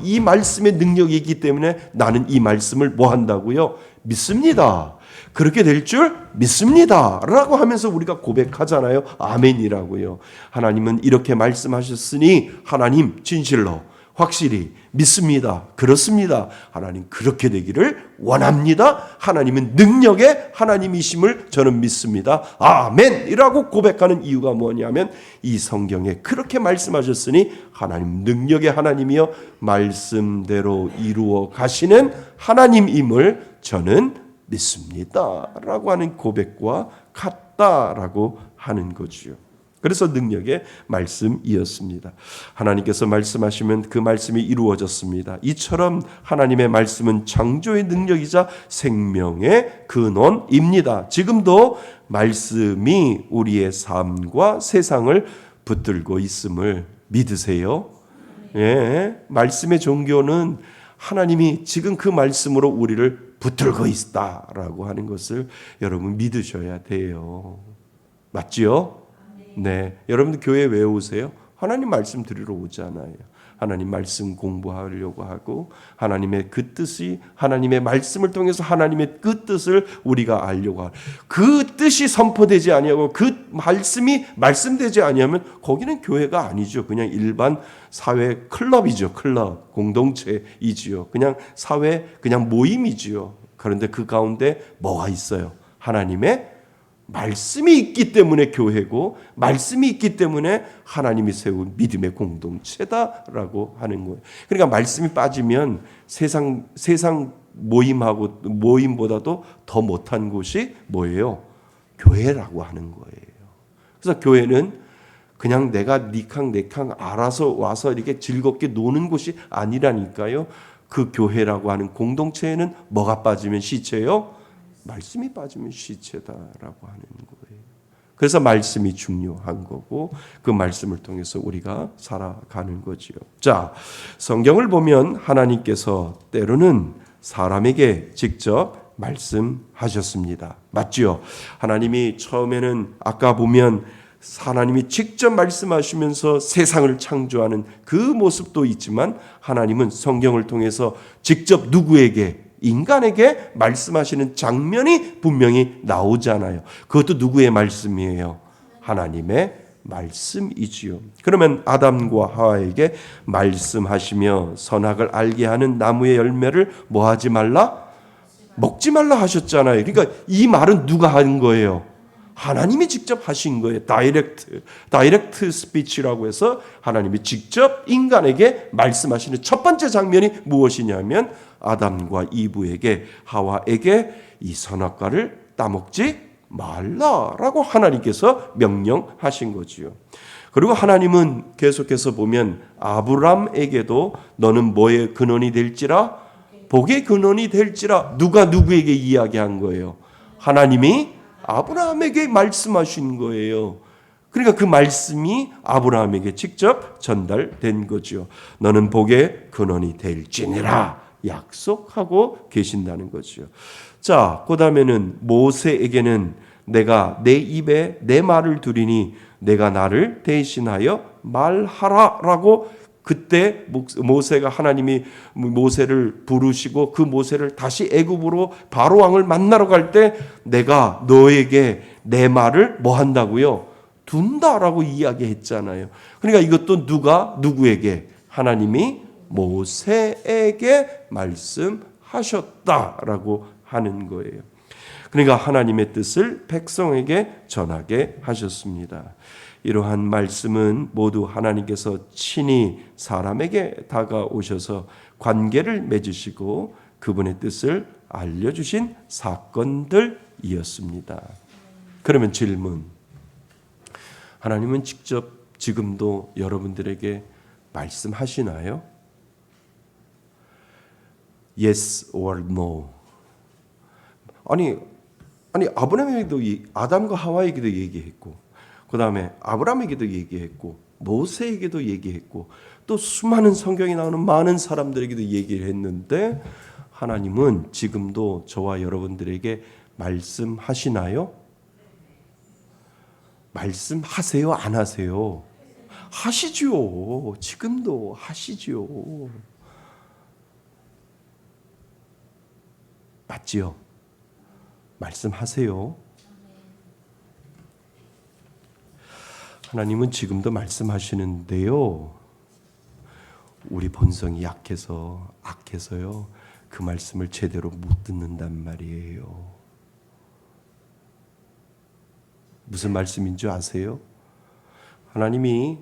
이 말씀의 능력이 있기 때문에 나는 이 말씀을 뭐 한다고요? 믿습니다. 그렇게 될 줄 믿습니다 라고 하면서 우리가 고백하잖아요. 아멘이라고요. 하나님은 이렇게 말씀하셨으니 하나님 진실로 확실히 믿습니다. 그렇습니다. 하나님 그렇게 되기를 원합니다. 하나님은 능력의 하나님이심을 저는 믿습니다. 아멘이라고 고백하는 이유가 뭐냐면 이 성경에 그렇게 말씀하셨으니 하나님 능력의 하나님이여 말씀대로 이루어 가시는 하나님임을 저는 믿습니다 라고 하는 고백과 같다라고 하는 거지요. 그래서 능력의 말씀이었습니다. 하나님께서 말씀하시면 그 말씀이 이루어졌습니다. 이처럼 하나님의 말씀은 창조의 능력이자 생명의 근원입니다. 지금도 말씀이 우리의 삶과 세상을 붙들고 있음을 믿으세요? 예, 말씀의 종교는 하나님이 지금 그 말씀으로 우리를 붙들고 있다라고 하는 것을 여러분 믿으셔야 돼요. 맞지요? 네, 여러분들 교회 왜 오세요? 하나님 말씀 들으러 오잖아요. 하나님 말씀 공부하려고 하고 하나님의 그 뜻이 하나님의 말씀을 통해서 하나님의 그 뜻을 우리가 알려고 하고 그 뜻이 선포되지 아니하고 그 말씀이 말씀되지 아니하면 거기는 교회가 아니죠. 그냥 일반 사회 클럽이죠. 클럽 공동체이지요. 그냥 사회 그냥 모임이지요. 그런데 그 가운데 뭐가 있어요? 하나님의 말씀이 있기 때문에 교회고 말씀이 있기 때문에 하나님이 세운 믿음의 공동체다라고 하는 거예요. 그러니까 말씀이 빠지면 세상 모임보다도 더 못한 곳이 뭐예요? 교회라고 하는 거예요. 그래서 교회는 그냥 내가 니캉내캉 알아서 와서 이렇게 즐겁게 노는 곳이 아니라니까요. 그 교회라고 하는 공동체에는 뭐가 빠지면 시체요? 말씀이 빠지면 시체다라고 하는 거예요. 그래서 말씀이 중요한 거고 그 말씀을 통해서 우리가 살아가는 거지요. 자, 성경을 보면 하나님께서 때로는 사람에게 직접 말씀하셨습니다. 맞지요? 하나님이 처음에는 아까 보면 하나님이 직접 말씀하시면서 세상을 창조하는 그 모습도 있지만 하나님은 성경을 통해서 직접 누구에게 인간에게 말씀하시는 장면이 분명히 나오잖아요. 그것도 누구의 말씀이에요? 하나님의 말씀이지요. 그러면 아담과 하와에게 말씀하시며 선악을 알게 하는 나무의 열매를 뭐 하지 말라? 먹지 말라 하셨잖아요. 그러니까 이 말은 누가 한 거예요? 하나님이 직접 하신 거예요. 다이렉트 스피치라고 해서 하나님이 직접 인간에게 말씀하시는 첫 번째 장면이 무엇이냐면 아담과 이브에게 하와에게 이 선악과를 따먹지 말라라고 하나님께서 명령하신 거지요. 그리고 하나님은 계속해서 보면 아브람에게도 너는 뭐의 근원이 될지라 복의 근원이 될지라 누가 누구에게 이야기한 거예요? 하나님이 아브라함에게 말씀하신 거예요. 그러니까 그 말씀이 아브라함에게 직접 전달된 거죠. 너는 복의 근원이 될지니라 약속하고 계신다는 거죠. 자, 그다음에는 모세에게는 내가 내 입에 내 말을 두리니 내가 나를 대신하여 말하라라고 그때 모세가 하나님이 모세를 부르시고 그 모세를 다시 애굽으로 바로 왕을 만나러 갈 때 내가 너에게 내 말을 뭐 한다고요? 둔다라고 이야기했잖아요. 그러니까 이것도 누가 누구에게? 하나님이 모세에게 말씀하셨다라고 하는 거예요. 그러니까 하나님의 뜻을 백성에게 전하게 하셨습니다. 이러한 말씀은 모두 하나님께서 친히 사람에게 다가오셔서 관계를 맺으시고 그분의 뜻을 알려주신 사건들이었습니다. 그러면 질문, 하나님은 직접 지금도 여러분들에게 말씀하시나요? Yes or no? 아니 아브라함에게도 아담과 하와에게도 얘기했고 그 다음에 아브라함에게도 얘기했고 모세에게도 얘기했고 또 수많은 성경에 나오는 많은 사람들에게도 얘기를 했는데 하나님은 지금도 저와 여러분들에게 말씀하시나요? 말씀하세요? 안 하세요? 하시죠. 지금도 하시죠. 맞지요? 말씀하세요. 하나님은 지금도 말씀하시는데요. 우리 본성이 약해서 악해서요. 그 말씀을 제대로 못 듣는단 말이에요. 무슨 말씀인 줄 아세요? 하나님이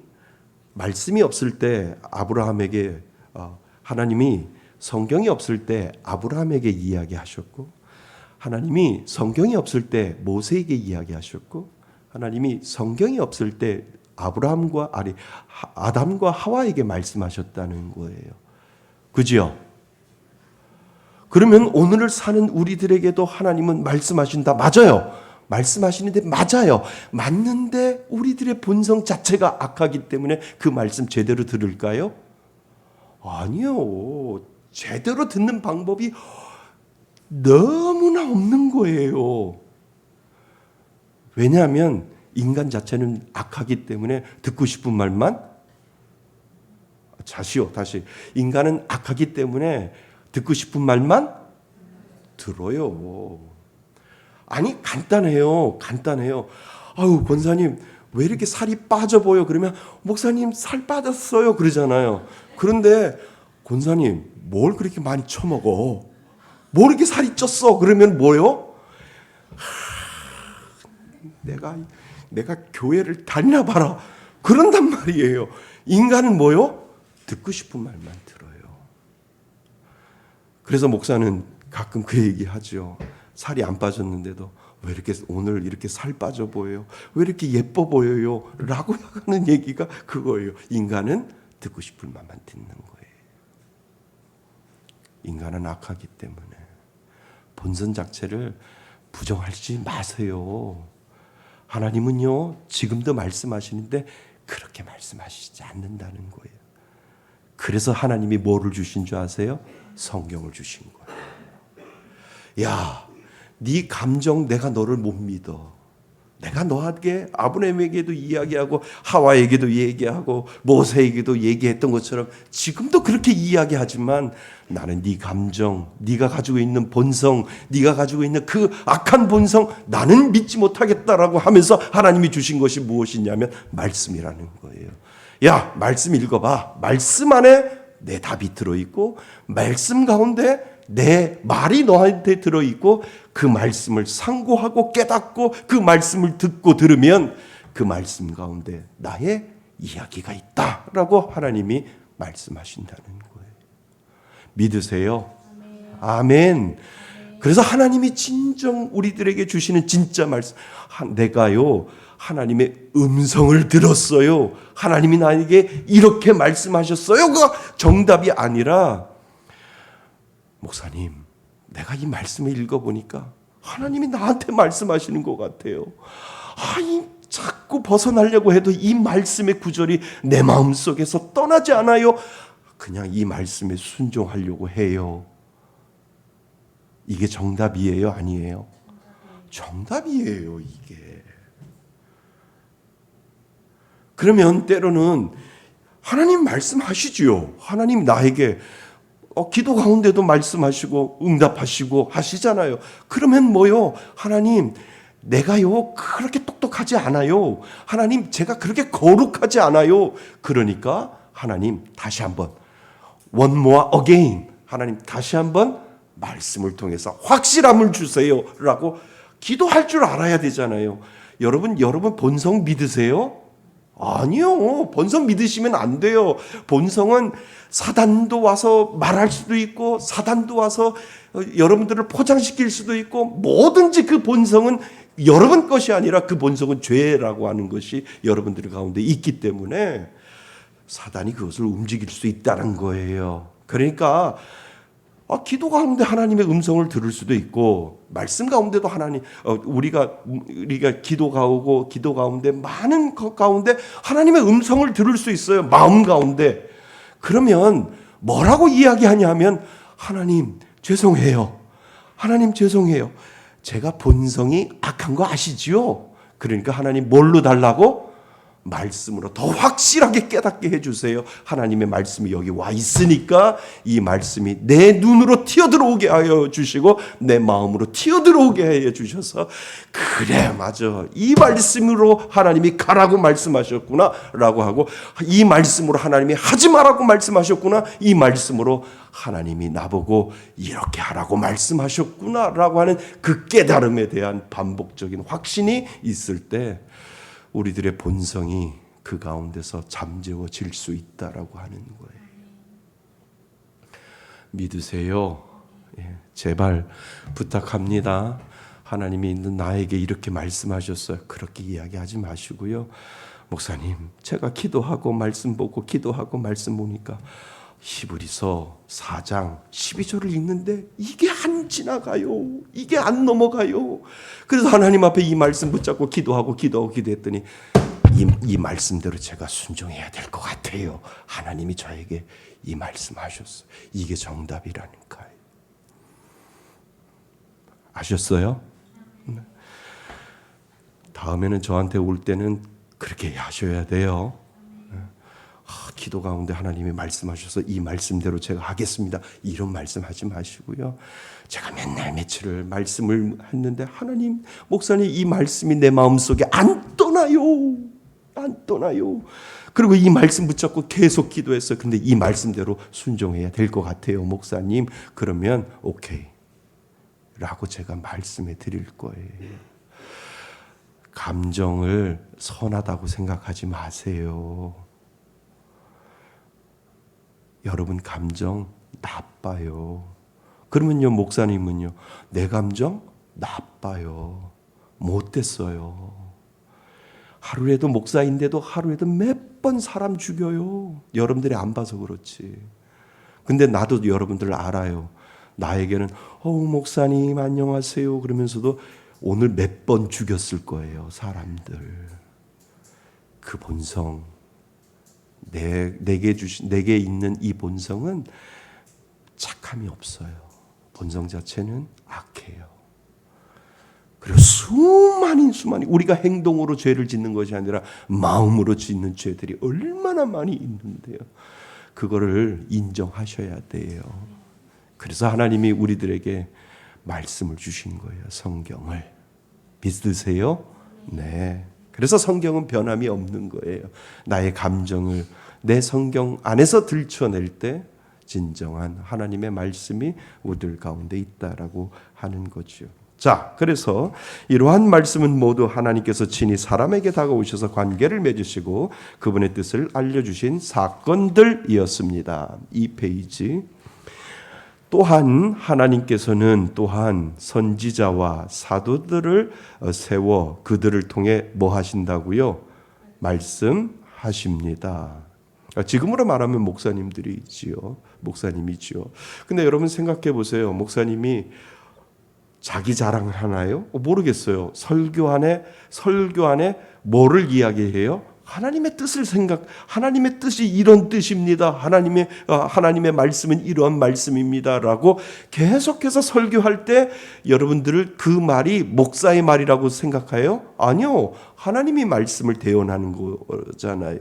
말씀이 없을 때 아브라함에게 하나님이 성경이 없을 때 아브라함에게 이야기하셨고 하나님이 성경이 없을 때 모세에게 이야기하셨고 하나님이 성경이 없을 때 아담과 하와에게 말씀하셨다는 거예요. 그지요? 그러면 오늘을 사는 우리들에게도 하나님은 말씀하신다. 맞아요. 말씀하시는데 맞아요. 맞는데 우리들의 본성 자체가 악하기 때문에 그 말씀 제대로 들을까요? 아니요. 제대로 듣는 방법이 너무나 없는 거예요. 왜냐하면 인간 자체는 악하기 때문에 듣고 싶은 말만 다시 인간은 악하기 때문에 듣고 싶은 말만 들어요. 아니 간단해요. 아유 권사님 왜 이렇게 살이 빠져 보여? 그러면 목사님 살 빠졌어요 그러잖아요. 그런데 권사님 뭘 그렇게 많이 처먹어? 뭘 이렇게 살이 쪘어? 그러면 뭐요? 내가 교회를 다니나 봐라. 그런단 말이에요. 인간은 뭐요? 듣고 싶은 말만 들어요. 그래서 목사는 가끔 그 얘기하죠. 살이 안 빠졌는데도 왜 이렇게 오늘 이렇게 살 빠져 보여요? 왜 이렇게 예뻐 보여요? 라고 하는 얘기가 그거예요. 인간은 듣고 싶은 말만 듣는 거예요. 인간은 악하기 때문에 본성 자체를 부정하지 마세요. 하나님은요 지금도 말씀하시는데 그렇게 말씀하시지 않는다는 거예요. 그래서 하나님이 뭐를 주신 줄 아세요? 성경을 주신 거예요. 야, 네 감정 내가 너를 못 믿어. 내가 너에게 아브라함에게도 이야기하고 하와에게도 얘기하고 모세에게도 얘기했던 것처럼 지금도 그렇게 이야기하지만 나는 네 감정, 네가 가지고 있는 본성, 네가 가지고 있는 그 악한 본성 나는 믿지 못하겠다라고 하면서 하나님이 주신 것이 무엇이냐면 말씀이라는 거예요. 야, 말씀 읽어봐. 말씀 안에 내 답이 들어있고 말씀 가운데 내 말이 너한테 들어있고 그 말씀을 상고하고 깨닫고 그 말씀을 듣고 들으면 그 말씀 가운데 나의 이야기가 있다라고 하나님이 말씀하신다는 거예요. 믿으세요? 아멘. 그래서 하나님이 진정 우리들에게 주시는 진짜 말씀, 내가요 하나님의 음성을 들었어요. 하나님이 나에게 이렇게 말씀하셨어요가 정답이 아니라, 목사님, 내가 이 말씀을 읽어보니까 하나님이 나한테 말씀하시는 것 같아요. 자꾸 벗어나려고 해도 이 말씀의 구절이 내 마음속에서 떠나지 않아요. 그냥 이 말씀에 순종하려고 해요. 이게 정답이에요? 아니에요? 정답이에요, 이게. 그러면 때로는 하나님 말씀하시지요. 하나님 나에게 기도 가운데도 말씀하시고 응답하시고 하시잖아요. 그러면 뭐요? 하나님, 내가요 그렇게 똑똑하지 않아요. 하나님, 제가 그렇게 거룩하지 않아요. 그러니까 하나님 다시 한번 one more again, 하나님 다시 한번 말씀을 통해서 확실함을 주세요 라고 기도할 줄 알아야 되잖아요. 여러분 본성 믿으세요? 아니요. 본성 믿으시면 안 돼요. 본성은 사단도 와서 말할 수도 있고 사단도 와서 여러분들을 포장시킬 수도 있고, 뭐든지 그 본성은 여러분 것이 아니라 그 본성은 죄라고 하는 것이 여러분들 가운데 있기 때문에 사단이 그것을 움직일 수 있다는 거예요. 그러니까 기도 가운데 하나님의 음성을 들을 수도 있고, 말씀 가운데도 하나님, 우리가 기도 가운데 많은 것 가운데 하나님의 음성을 들을 수 있어요. 마음 가운데. 그러면 뭐라고 이야기하냐면, 하나님 죄송해요. 하나님 죄송해요. 제가 본성이 악한 거 아시지요? 그러니까 하나님 뭘로 달라고? 말씀으로 더 확실하게 깨닫게 해주세요. 하나님의 말씀이 여기 와 있으니까 이 말씀이 내 눈으로 튀어들어오게 하여 주시고 내 마음으로 튀어들어오게 하여 주셔서, 그래 맞아, 이 말씀으로 하나님이 가라고 말씀하셨구나 라고 하고, 이 말씀으로 하나님이 하지 말라고 말씀하셨구나, 이 말씀으로 하나님이 나보고 이렇게 하라고 말씀하셨구나 라고 하는 그 깨달음에 대한 반복적인 확신이 있을 때 우리들의 본성이 그 가운데서 잠재워질 수 있다라고 하는 거예요. 믿으세요? 제발 부탁합니다. 하나님이 나에게 이렇게 말씀하셨어요. 그렇게 이야기하지 마시고요. 목사님, 제가 기도하고 말씀 보고 기도하고 말씀 보니까 히브리서 4장 12절을 읽는데 이게 안 지나가요. 이게 안 넘어가요. 그래서 하나님 앞에 이 말씀 붙잡고 기도했더니 이 말씀대로 제가 순종해야 될 것 같아요. 하나님이 저에게 이 말씀하셨어요. 이게 정답이라니까요. 아셨어요? 다음에는 저한테 올 때는 그렇게 하셔야 돼요. 기도 가운데 하나님이 말씀하셔서 이 말씀대로 제가 하겠습니다, 이런 말씀하지 마시고요. 제가 맨날 며칠을 말씀을 했는데 하나님, 목사님 이 말씀이 내 마음속에 안 떠나요. 그리고 이 말씀 붙잡고 계속 기도했어요. 근데 이 말씀대로 순종해야 될 것 같아요, 목사님. 그러면 오케이 라고 제가 말씀해 드릴 거예요. 감정을 선하다고 생각하지 마세요. 여러분 감정 나빠요. 그러면요, 목사님은요, 내 감정 나빠요. 못됐어요. 하루에도 목사인데도 하루에도 몇 번 사람 죽여요. 여러분들이 안 봐서 그렇지. 근데 나도 여러분들 알아요. 나에게는 목사님 안녕하세요 그러면서도 오늘 몇 번 죽였을 거예요, 사람들. 그 본성, 내게 있는 이 본성은 착함이 없어요. 본성 자체는 악해. 생각해요. 그리고 수많은 우리가 행동으로 죄를 짓는 것이 아니라 마음으로 짓는 죄들이 얼마나 많이 있는데요. 그거를 인정하셔야 돼요. 그래서 하나님이 우리들에게 말씀을 주신 거예요. 성경을. 믿으세요? 네. 그래서 성경은 변함이 없는 거예요. 나의 감정을 내 성경 안에서 들춰낼 때 진정한 하나님의 말씀이 우리들 가운데 있다라고 하는 거죠. 자, 그래서 이러한 말씀은 모두 하나님께서 친히 사람에게 다가오셔서 관계를 맺으시고 그분의 뜻을 알려주신 사건들이었습니다. 이 페이지. 또한 하나님께서는 또한 선지자와 사도들을 세워 그들을 통해 뭐 하신다고요? 말씀하십니다. 지금으로 말하면 목사님들이지요. 목사님이지요. 근데 여러분 생각해 보세요. 목사님이 자기 자랑하나요? 모르겠어요. 설교 안에 뭐를 이야기해요? 하나님의 뜻을 하나님의 뜻이 이런 뜻입니다. 하나님의 말씀은 이런 말씀입니다라고 계속해서 설교할 때 여러분들 그 말이 목사의 말이라고 생각해요? 아니요. 하나님이 말씀을 대언하는 거잖아요.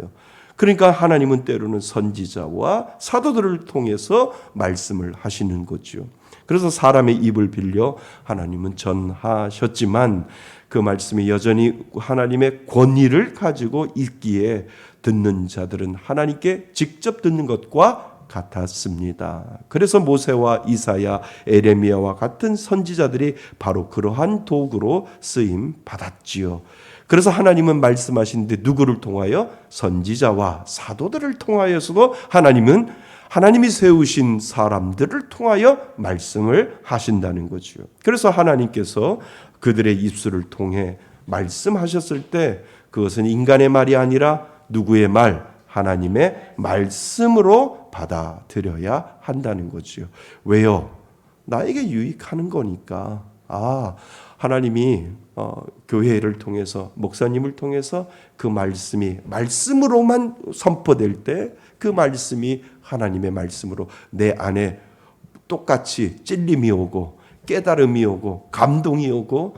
그러니까 하나님은 때로는 선지자와 사도들을 통해서 말씀을 하시는 거죠. 그래서 사람의 입을 빌려 하나님은 전하셨지만 그 말씀이 여전히 하나님의 권위를 가지고 있기에 듣는 자들은 하나님께 직접 듣는 것과 같았습니다. 그래서 모세와 이사야, 에레미야와 같은 선지자들이 바로 그러한 도구로 쓰임 받았지요. 그래서 하나님은 말씀하시는데 누구를 통하여? 선지자와 사도들을 통하여서도 하나님이 세우신 사람들을 통하여 말씀을 하신다는 거죠. 그래서 하나님께서 그들의 입술을 통해 말씀하셨을 때 그것은 인간의 말이 아니라 누구의 말? 하나님의 말씀으로 받아들여야 한다는 거죠. 왜요? 나에게 유익하는 거니까. 하나님이 교회를 통해서 목사님을 통해서 그 말씀이 말씀으로만 선포될 때 그 말씀이 하나님의 말씀으로 내 안에 똑같이 찔림이 오고 깨달음이 오고 감동이 오고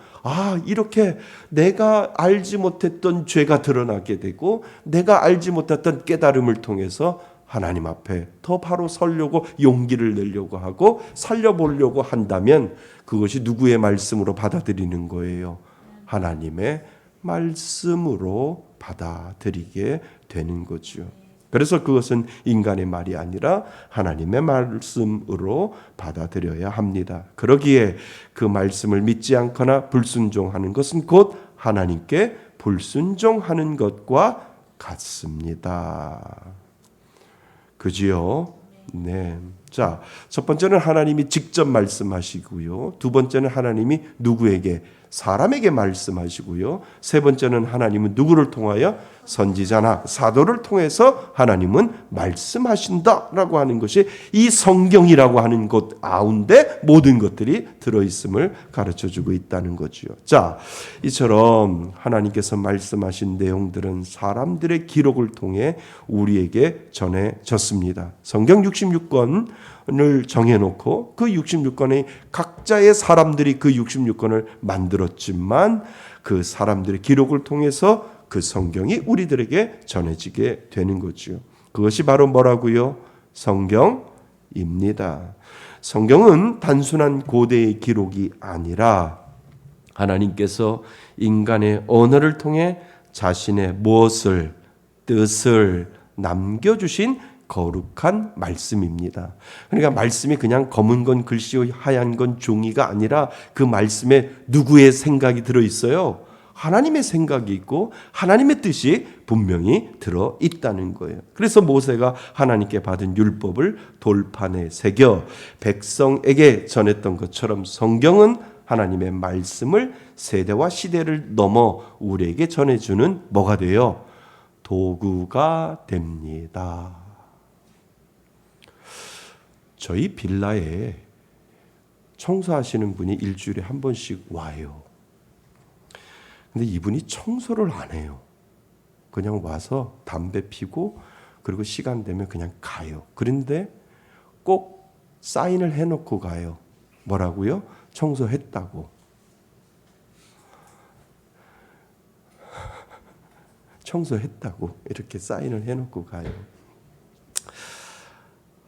이렇게 내가 알지 못했던 죄가 드러나게 되고 내가 알지 못했던 깨달음을 통해서 하나님 앞에 더 바로 서려고 용기를 내려고 하고 살려보려고 한다면 그것이 누구의 말씀으로 받아들이는 거예요? 하나님의 말씀으로 받아들이게 되는 거죠. 그래서 그것은 인간의 말이 아니라 하나님의 말씀으로 받아들여야 합니다. 그러기에 그 말씀을 믿지 않거나 불순종하는 것은 곧 하나님께 불순종하는 것과 같습니다. 그지요? 네. 자, 첫 번째는 하나님이 직접 말씀하시고요. 두 번째는 하나님이 누구에게? 사람에게 말씀하시고요. 세 번째는 하나님은 누구를 통하여? 선지자나 사도를 통해서 하나님은 말씀하신다라고 하는 것이 이 성경이라고 하는 것 가운데 모든 것들이 들어있음을 가르쳐주고 있다는 거죠. 자, 이처럼 하나님께서 말씀하신 내용들은 사람들의 기록을 통해 우리에게 전해졌습니다. 성경 66권을 정해놓고 그 66권의 각자의 사람들이 그 66권을 만들었지만 그 사람들의 기록을 통해서 그 성경이 우리들에게 전해지게 되는 거죠. 그것이 바로 뭐라고요? 성경입니다. 성경은 단순한 고대의 기록이 아니라 하나님께서 인간의 언어를 통해 자신의 뜻을 남겨주신 거룩한 말씀입니다. 그러니까 말씀이 그냥 검은 건 글씨요 하얀 건 종이가 아니라 그 말씀에 누구의 생각이 들어있어요? 하나님의 생각이 있고 하나님의 뜻이 분명히 들어있다는 거예요. 그래서 모세가 하나님께 받은 율법을 돌판에 새겨 백성에게 전했던 것처럼 성경은 하나님의 말씀을 세대와 시대를 넘어 우리에게 전해주는 뭐가 돼요? 도구가 됩니다. 저희 빌라에 청소하시는 분이 일주일에 한 번씩 와요. 근데 이분이 청소를 안 해요. 그냥 와서 담배 피고 그리고 시간 되면 그냥 가요. 그런데 꼭 사인을 해놓고 가요. 뭐라고요? 청소했다고. 청소했다고 이렇게 사인을 해놓고 가요.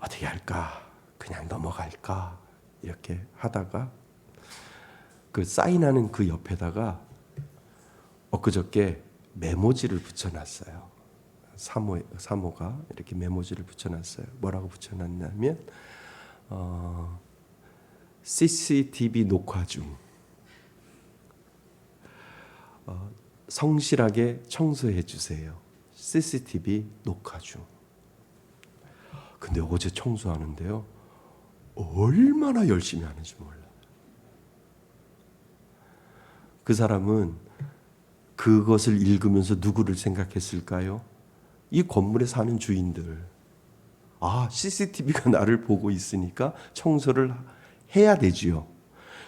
어떻게 할까? 그냥 넘어갈까? 이렇게 하다가 그 사인하는 그 옆에다가 엊그저께 메모지를 붙여놨어요. 사모가 이렇게 메모지를 붙여놨어요. 뭐라고 붙여놨냐면 CCTV 녹화 중, 성실하게 청소해 주세요. CCTV 녹화 중. 근데 어제 청소하는데요, 얼마나 열심히 하는지 몰라요. 그 사람은 그것을 읽으면서 누구를 생각했을까요? 이 건물에 사는 주인들. CCTV가 나를 보고 있으니까 청소를 해야 되지요.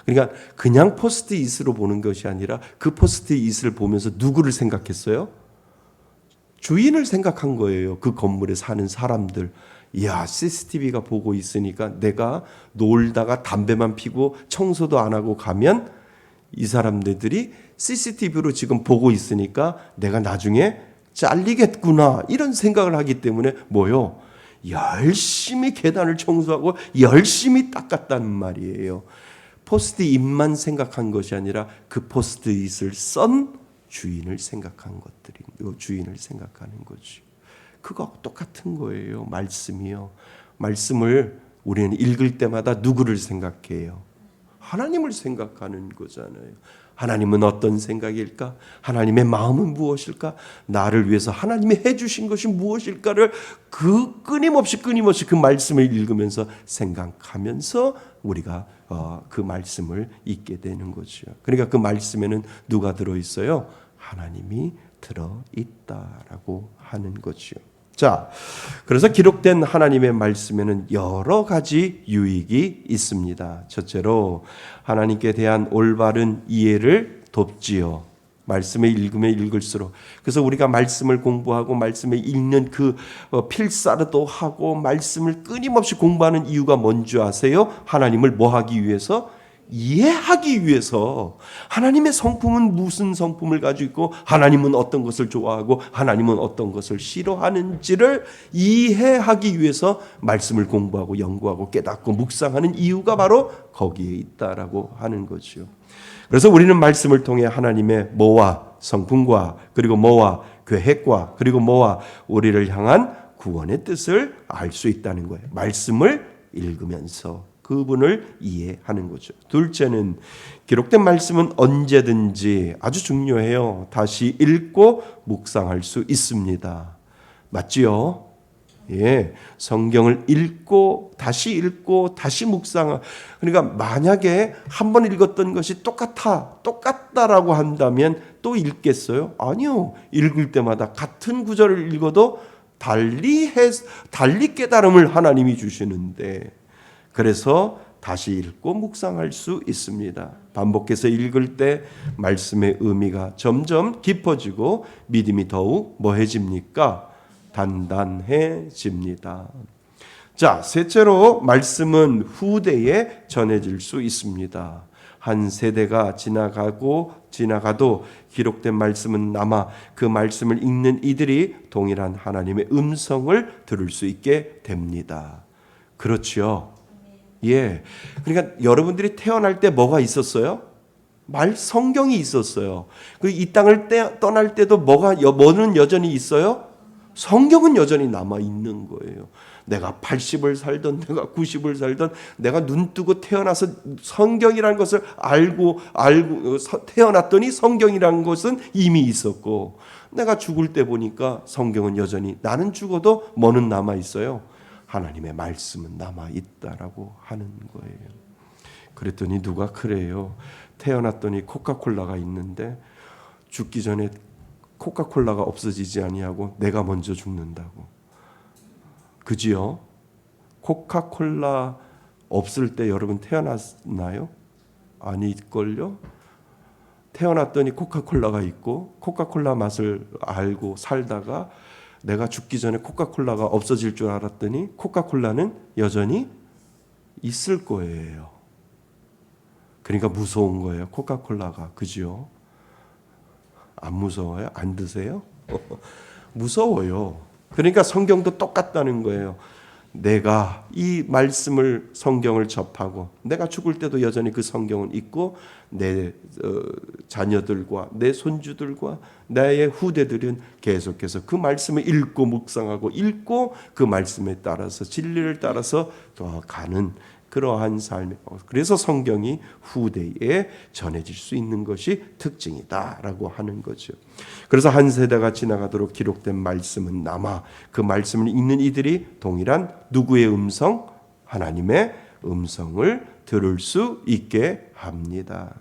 그러니까 그냥 포스트잇으로 보는 것이 아니라 그 포스트잇을 보면서 누구를 생각했어요? 주인을 생각한 거예요. 그 건물에 사는 사람들. 이야, CCTV가 보고 있으니까 내가 놀다가 담배만 피고 청소도 안 하고 가면 이 사람들이 CCTV로 지금 보고 있으니까 내가 나중에 잘리겠구나, 이런 생각을 하기 때문에 뭐요? 열심히 계단을 청소하고 열심히 닦았다는 말이에요. 포스트잇만 생각한 것이 아니라 그 포스트잇을 썬 주인을 생각한 것들이, 주인을 생각하는 거죠. 그거 똑같은 거예요. 말씀이요. 말씀을 우리는 읽을 때마다 누구를 생각해요? 하나님을 생각하는 거잖아요. 하나님은 어떤 생각일까? 하나님의 마음은 무엇일까? 나를 위해서 하나님이 해주신 것이 무엇일까를 끊임없이 그 말씀을 읽으면서 생각하면서 우리가 그 말씀을 읽게 되는 거죠. 그러니까 그 말씀에는 누가 들어있어요? 하나님이 들어있다라고 하는 거죠. 자, 그래서 기록된 하나님의 말씀에는 여러 가지 유익이 있습니다. 첫째로 하나님께 대한 올바른 이해를 돕지요. 말씀을 읽으면 읽을수록. 그래서 우리가 말씀을 공부하고 말씀을 읽는 그 필사르도 하고 말씀을 끊임없이 공부하는 이유가 뭔지 아세요? 하나님을 뭐 하기 위해서? 이해하기 위해서. 하나님의 성품은 무슨 성품을 가지고 있고 하나님은 어떤 것을 좋아하고 하나님은 어떤 것을 싫어하는지를 이해하기 위해서 말씀을 공부하고 연구하고 깨닫고 묵상하는 이유가 바로 거기에 있다라고 하는 거죠. 그래서 우리는 말씀을 통해 하나님의 뭐와 성품과 그리고 뭐와 계획과 그리고 뭐와 우리를 향한 구원의 뜻을 알 수 있다는 거예요. 말씀을 읽으면서 그분을 이해하는 거죠. 둘째는 기록된 말씀은 언제든지, 아주 중요해요, 다시 읽고 묵상할 수 있습니다. 맞지요? 예, 성경을 읽고 다시 묵상. 그러니까 만약에 한 번 읽었던 것이 똑같다라고 한다면 또 읽겠어요? 아니요. 읽을 때마다 같은 구절을 읽어도 달리 깨달음을 하나님이 주시는데, 그래서 다시 읽고 묵상할 수 있습니다. 반복해서 읽을 때 말씀의 의미가 점점 깊어지고 믿음이 더욱 뭐해집니까? 단단해집니다. 자, 셋째로 말씀은 후대에 전해질 수 있습니다. 한 세대가 지나가도 기록된 말씀은 남아 그 말씀을 읽는 이들이 동일한 하나님의 음성을 들을 수 있게 됩니다. 그렇죠? 예. 그러니까 여러분들이 태어날 때 뭐가 있었어요? 성경이 있었어요. 그리고 이 땅을 떠날 때도 뭐는 여전히 있어요? 성경은 여전히 남아 있는 거예요. 내가 80을 살던 내가 90을 살던 내가 눈 뜨고 태어나서 성경이라는 것을 알고 태어났더니 성경이라는 것은 이미 있었고, 내가 죽을 때 보니까 성경은 여전히, 나는 죽어도 뭐는 남아 있어요? 하나님의 말씀은 남아 있다라고 하는 거예요. 그랬더니 누가 그래요? 태어났더니 코카콜라가 있는데 죽기 전에 코카콜라가 없어지지 아니하고 내가 먼저 죽는다고. 그지요? 코카콜라 없을 때 여러분 태어났나요? 아닐걸요? 태어났더니 코카콜라가 있고 코카콜라 맛을 알고 살다가 내가 죽기 전에 코카콜라가 없어질 줄 알았더니 코카콜라는 여전히 있을 거예요. 그러니까 무서운 거예요. 코카콜라가. 그죠? 안 무서워요? 안 드세요? 무서워요. 그러니까 성경도 똑같다는 거예요. 내가 이 말씀을 성경을 접하고 내가 죽을 때도 여전히 그 성경을 읽고 내 자녀들과 내 손주들과 나의 후대들은 계속해서 그 말씀을 읽고 묵상하고 읽고 그 말씀에 따라서 진리를 따라서 더 가는 그러한 삶이, 그래서 성경이 후대에 전해질 수 있는 것이 특징이다라고 하는 거죠. 그래서 한 세대가 지나가도록 기록된 말씀은 남아 그 말씀을 읽는 이들이 동일한 누구의 음성? 하나님의 음성을 들을 수 있게 합니다.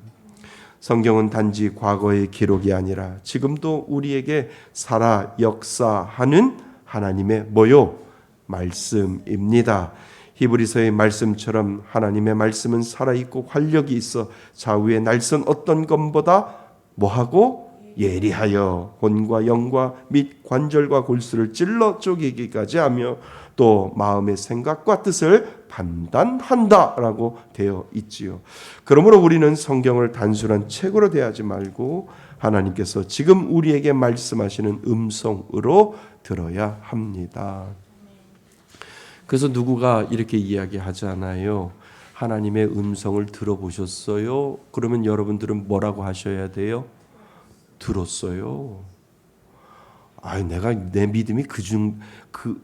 성경은 단지 과거의 기록이 아니라 지금도 우리에게 살아 역사하는 하나님의 뭐요? 말씀입니다. 히브리서의 말씀처럼 하나님의 말씀은 살아있고 활력이 있어 좌우의 날선 어떤 것보다 뭐하고 예리하여魂과 영과 및 관절과 골수를 찔러 쪼개기까지 하며 또 마음의 생각과 뜻을 판단한다라고 되어 있지요. 그러므로 우리는 성경을 단순한 책으로 대하지 말고 하나님께서 지금 우리에게 말씀하시는 음성으로 들어야 합니다. 그래서 누구가 이렇게 이야기하잖아요. 하나님의 음성을 들어보셨어요? 그러면 여러분들은 뭐라고 하셔야 돼요? 들었어요. 내가 내 믿음이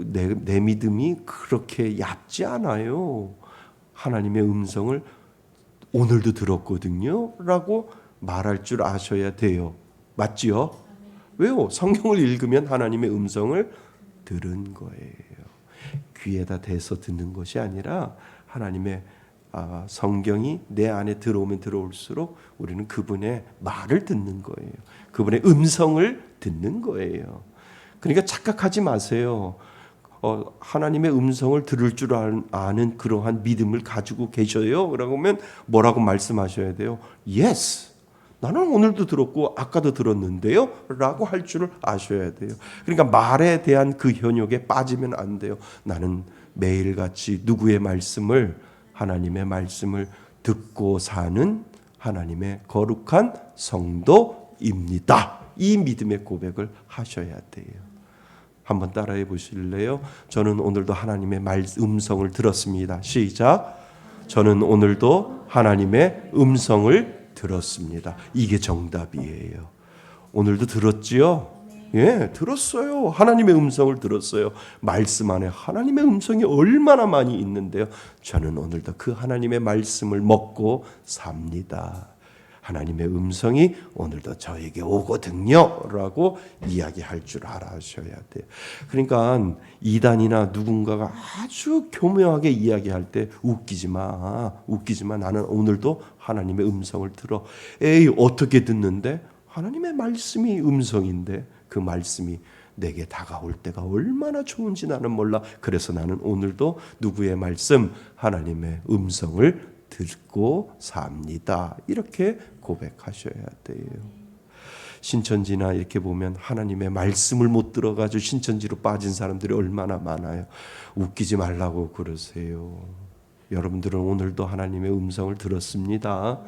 내 믿음이 그렇게 얕지 않아요. 하나님의 음성을 오늘도 들었거든요. 라고 말할 줄 아셔야 돼요. 맞지요? 왜요? 성경을 읽으면 하나님의 음성을 들은 거예요. 귀에다 대서 듣는 것이 아니라 하나님의 성경이 내 안에 들어오면 들어올수록 우리는 그분의 말을 듣는 거예요. 그분의 음성을 듣는 거예요. 그러니까 착각하지 마세요. 하나님의 음성을 들을 줄 아는 그러한 믿음을 가지고 계셔요. 그러면 뭐라고 말씀하셔야 돼요? Yes. 나는 오늘도 들었고 아까도 들었는데요 라고 할 줄을 아셔야 돼요. 그러니까 말에 대한 그 현욕에 빠지면 안 돼요. 나는 매일같이 누구의 말씀을, 하나님의 말씀을 듣고 사는 하나님의 거룩한 성도입니다. 이 믿음의 고백을 하셔야 돼요. 한번 따라해 보실래요? 저는 오늘도 하나님의 음성을 들었습니다. 시작. 저는 오늘도 하나님의 음성을 들었습니다. 이게 정답이에요. 오늘도 들었지요? 예, 들었어요. 하나님의 음성을 들었어요. 말씀 안에 하나님의 음성이 얼마나 많이 있는데요. 저는 오늘도 그 하나님의 말씀을 먹고 삽니다. 하나님의 음성이 오늘도 저에게 오거든요 라고 이야기할 줄 알아셔야 돼요. 그러니까 이단이나 누군가가 아주 교묘하게 이야기할 때 웃기지 마 나는 오늘도 하나님의 음성을 들어. 에이 어떻게 듣는데? 하나님의 말씀이 음성인데 그 말씀이 내게 다가올 때가 얼마나 좋은지 나는 몰라. 그래서 나는 오늘도 누구의 말씀? 하나님의 음성을 듣고 삽니다. 이렇게 고백하셔야 돼요. 신천지나 이렇게 보면 하나님의 말씀을 못 들어가지고 신천지로 빠진 사람들이 얼마나 많아요. 웃기지 말라고 그러세요. 여러분들은 오늘도 하나님의 음성을 들었습니다.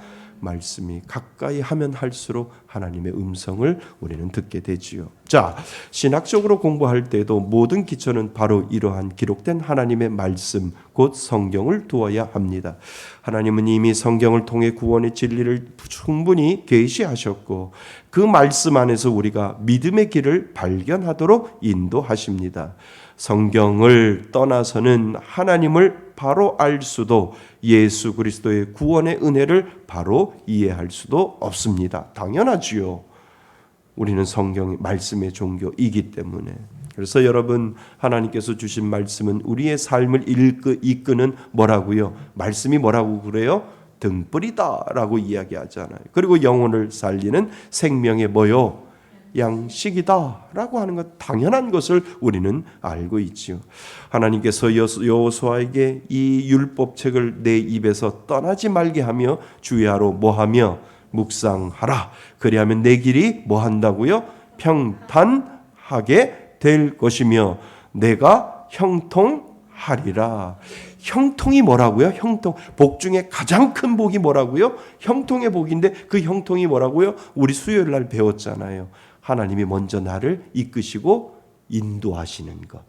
말씀이 가까이 하면 할수록 하나님의 음성을 우리는 듣게 되지요. 자, 신학적으로 공부할 때도 모든 기초는 바로 이러한 기록된 하나님의 말씀, 곧 성경을 두어야 합니다. 하나님은 이미 성경을 통해 구원의 진리를 충분히 계시하셨고 그 말씀 안에서 우리가 믿음의 길을 발견하도록 인도하십니다. 성경을 떠나서는 하나님을 바로 알 수도 예수 그리스도의 구원의 은혜를 바로 이해할 수도 없습니다. 당연하지요. 우리는 성경 말씀의 종교이기 때문에. 그래서 여러분 하나님께서 주신 말씀은 우리의 삶을 이끄는 뭐라고요? 말씀이 뭐라고 그래요? 등불이다라고 이야기하잖아요. 그리고 영혼을 살리는 생명의 뭐요? 양식이다라고 하는 것 당연한 것을 우리는 알고 있지요. 하나님께서 여호수아에게 이 율법책을 내 입에서 떠나지 말게 하며 주야로 뭐하며 묵상하라. 그리하면 내 길이 뭐한다고요? 평탄하게 될 것이며 내가 형통하리라. 형통이 뭐라고요? 형통. 복 중에 가장 큰 복이 뭐라고요? 형통의 복인데 그 형통이 뭐라고요? 우리 수요일 날 배웠잖아요. 하나님이 먼저 나를 이끄시고 인도하시는 것.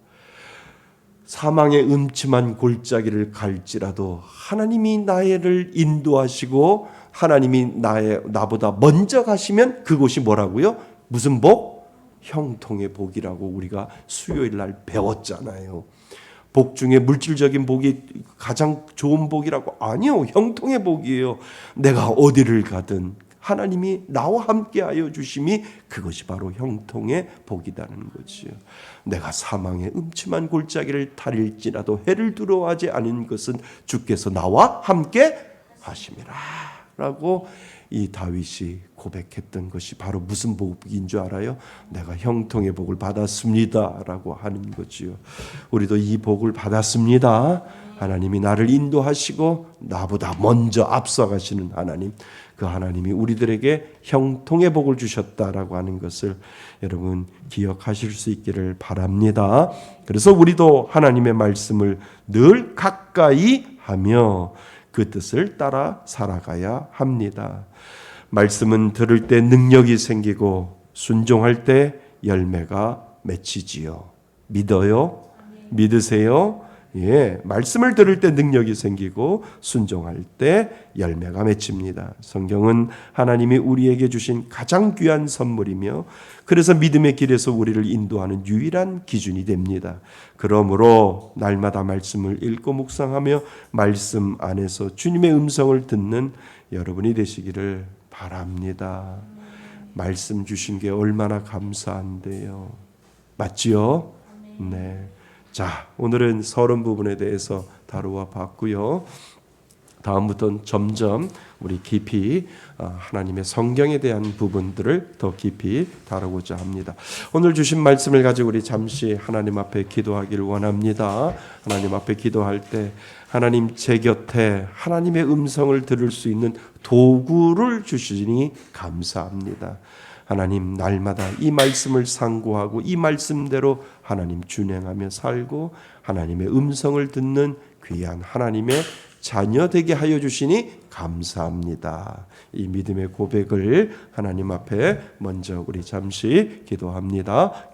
사망의 음침한 골짜기를 갈지라도 하나님이 나를 인도하시고 하나님이 나보다 먼저 가시면 그곳이 뭐라고요? 무슨 복? 형통의 복이라고 우리가 수요일 날 배웠잖아요. 복 중에 물질적인 복이 가장 좋은 복이라고? 아니요. 형통의 복이에요. 내가 어디를 가든 하나님이 나와 함께하여 주심이 그것이 바로 형통의 복이라는 거지요. 내가 사망의 음침한 골짜기를 다릴지라도 해를 두려워하지 않은 것은 주께서 나와 함께 하심이라 라고 이 다윗이 고백했던 것이 바로 무슨 복인 줄 알아요? 내가 형통의 복을 받았습니다 라고 하는 거지요. 우리도 이 복을 받았습니다. 하나님이 나를 인도하시고 나보다 먼저 앞서가시는 하나님, 그 하나님이 우리들에게 형통의 복을 주셨다라고 하는 것을 여러분 기억하실 수 있기를 바랍니다. 그래서 우리도 하나님의 말씀을 늘 가까이 하며 그 뜻을 따라 살아가야 합니다. 말씀은 들을 때 능력이 생기고 순종할 때 열매가 맺히지요. 믿어요? 믿으세요? 예, 말씀을 들을 때 능력이 생기고 순종할 때 열매가 맺힙니다. 성경은 하나님이 우리에게 주신 가장 귀한 선물이며 그래서 믿음의 길에서 우리를 인도하는 유일한 기준이 됩니다. 그러므로 날마다 말씀을 읽고 묵상하며 말씀 안에서 주님의 음성을 듣는 여러분이 되시기를 바랍니다. 말씀 주신 게 얼마나 감사한데요. 맞지요? 네. 자, 오늘은 서론 부분에 대해서 다루어 봤고요. 다음부터는 점점 우리 깊이 하나님의 성경에 대한 부분들을 더 깊이 다루고자 합니다. 오늘 주신 말씀을 가지고 우리 잠시 하나님 앞에 기도하기를 원합니다. 하나님 앞에 기도할 때 하나님 제 곁에 하나님의 음성을 들을 수 있는 도구를 주시니 감사합니다. 하나님 날마다 이 말씀을 상고하고 이 말씀대로 하나님 준행하며 살고 하나님의 음성을 듣는 귀한 하나님의 자녀 되게 하여 주시니 감사합니다. 이 믿음의 고백을 하나님 앞에 먼저 우리 잠시 기도합니다.